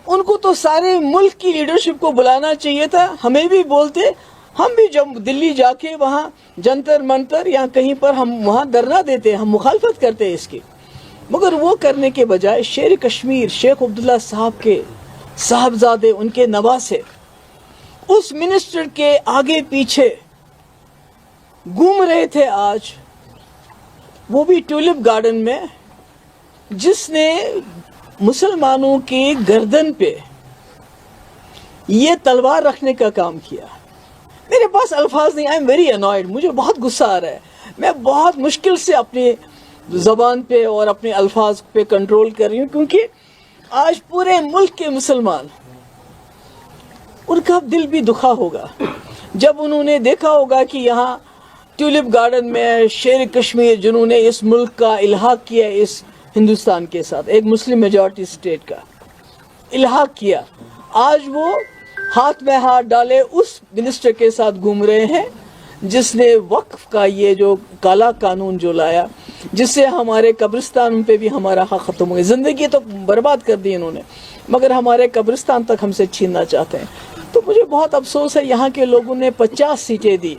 Speaker 1: उनको तो सारे मुल्क की लीडरशिप को बुलाना चाहिए था। हमें भी बोलते, हम भी जब दिल्ली जाके वहाँ जंतर मंतर या कहीं पर हम वहाँ धरना देते, हम मुखालफत करते इसकी। मगर वो करने के बजाय शेर कश्मीर शेख अब्दुल्ला साहब के साहबजादे, उनके नवासे उस मिनिस्टर के आगे पीछे घूम रहे थे आज, वो भी ट्यूलिप गार्डन में, जिसने मुसलमानों के गर्दन पे ये तलवार रखने का काम किया। मेरे पास अल्फाज नहीं, आई एम वेरी अनॉयड, मुझे बहुत गुस्सा आ रहा है। मैं बहुत मुश्किल से अपनी ज़बान पे और अपने अल्फाज पे कंट्रोल कर रही हूँ, क्योंकि आज पूरे मुल्क के मुसलमान, उनका दिल भी दुखा होगा जब उन्होंने देखा होगा कि यहाँ ट्यूलिप गार्डन में शेर कश्मीर जिन्होंने इस मुल्क का इल्हाक किया इस हिंदुस्तान के साथ, एक मुस्लिम मेजॉरिटी स्टेट का इल्हाक किया, आज वो हाथ में हाथ डाले उस मिनिस्टर के साथ घूम रहे हैं जिसने वक्फ का ये जो काला कानून जो लाया, जिससे हमारे कब्रिस्तान पे भी हमारा हक खत्म हो गया। जिंदगी तो बर्बाद कर दी इन्होंने, मगर हमारे कब्रिस्तान तक हमसे छीनना चाहते हैं। तो मुझे बहुत अफसोस है, यहाँ के लोगों ने 50 सीटें दी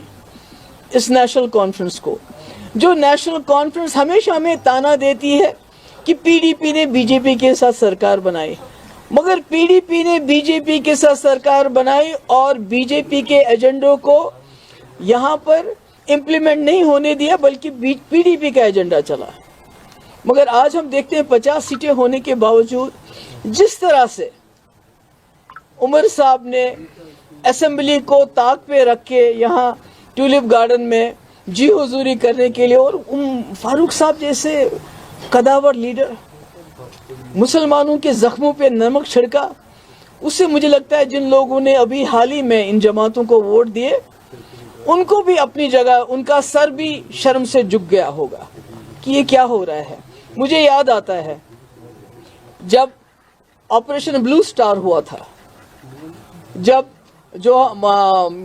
Speaker 1: इस नेशनल कॉन्फ्रेंस को, जो नेशनल कॉन्फ्रेंस हमेशा हमें ताना देती है कि पीडीपी ने बीजेपी के साथ सरकार बनाई, मगर पीडीपी ने बीजेपी के साथ सरकार बनाई और बीजेपी के एजेंडों को यहाँ पर इम्प्लीमेंट नहीं होने दिया, बल्कि पीडीपी का एजेंडा चला। मगर आज हम देखते हैं 50 सीटें होने के बावजूद जिस तरह से उमर साहब ने असेंबली को ताक पे रख के यहाँ ट्यूलिप गार्डन में जी हुजूरी करने के लिए, और फारूक साहब जैसे कदावर लीडर मुसलमानों के जख्मों पे नमक छिड़का, उससे मुझे लगता है जिन लोगों ने अभी हाल ही में इन जमातों को वोट दिए, उनको भी अपनी जगह, उनका सर भी शर्म से झुक गया होगा कि ये क्या हो रहा है। मुझे याद आता है जब ऑपरेशन ब्लू स्टार हुआ था, जब जो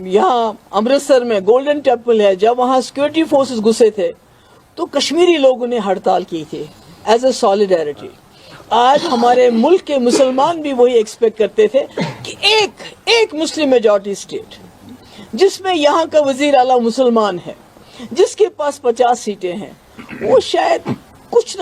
Speaker 1: यहाँ अमृतसर में गोल्डन टेम्पल है, जब वहाँ सिक्योरिटी फोर्सेस घुसे थे तो कश्मीरी लोगों ने हड़ताल की थी एज ए सॉलिडारिटी। आज हमारे मुल्क के मुसलमान भी वही एक्सपेक्ट करते थे कि एक मुस्लिम मेजॉरिटी स्टेट जिसमें यहाँ का वजीर आला मुसलमान है, जिसके पास 50 सीटें हैं, वो शायद कुछ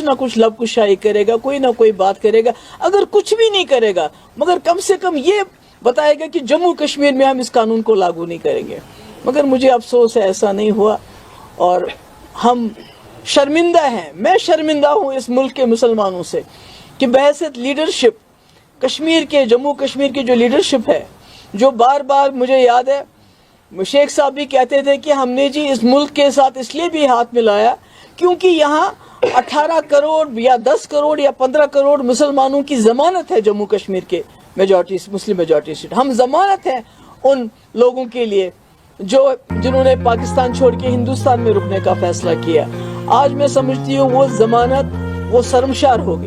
Speaker 1: ना कुछ लबकुशाई करेगा, कोई ना कोई बात करेगा। अगर कुछ भी नहीं करेगा, मगर कम से कम ये बताएगा कि जम्मू कश्मीर में हम इस कानून को लागू नहीं करेंगे। मगर मुझे अफसोस है ऐसा नहीं हुआ और हम शर्मिंदा हैं। मैं शर्मिंदा हूँ इस मुल्क के मुसलमानों से कि बहैसियत लीडरशिप कश्मीर के, जम्मू कश्मीर की जो लीडरशिप है, जो बार बार मुझे याद है शेख साहब भी कहते थे कि हमने जी इस मुल्क के साथ इसलिए भी हाथ मिलाया क्योंकि यहाँ 18 करोड़ या 10 करोड़ या 15 करोड़ मुसलमानों की जमानत है जम्मू कश्मीर के मेजॉरिटी, मुस्लिम मेजॉरिटी सीट। हम जमानत हैं उन लोगों के लिए जिन्होंने पाकिस्तान छोड़ के हिंदुस्तान में रुकने का फैसला किया, आज मैं समझती हूँ वो जमानत वो शर्मशार हो गई।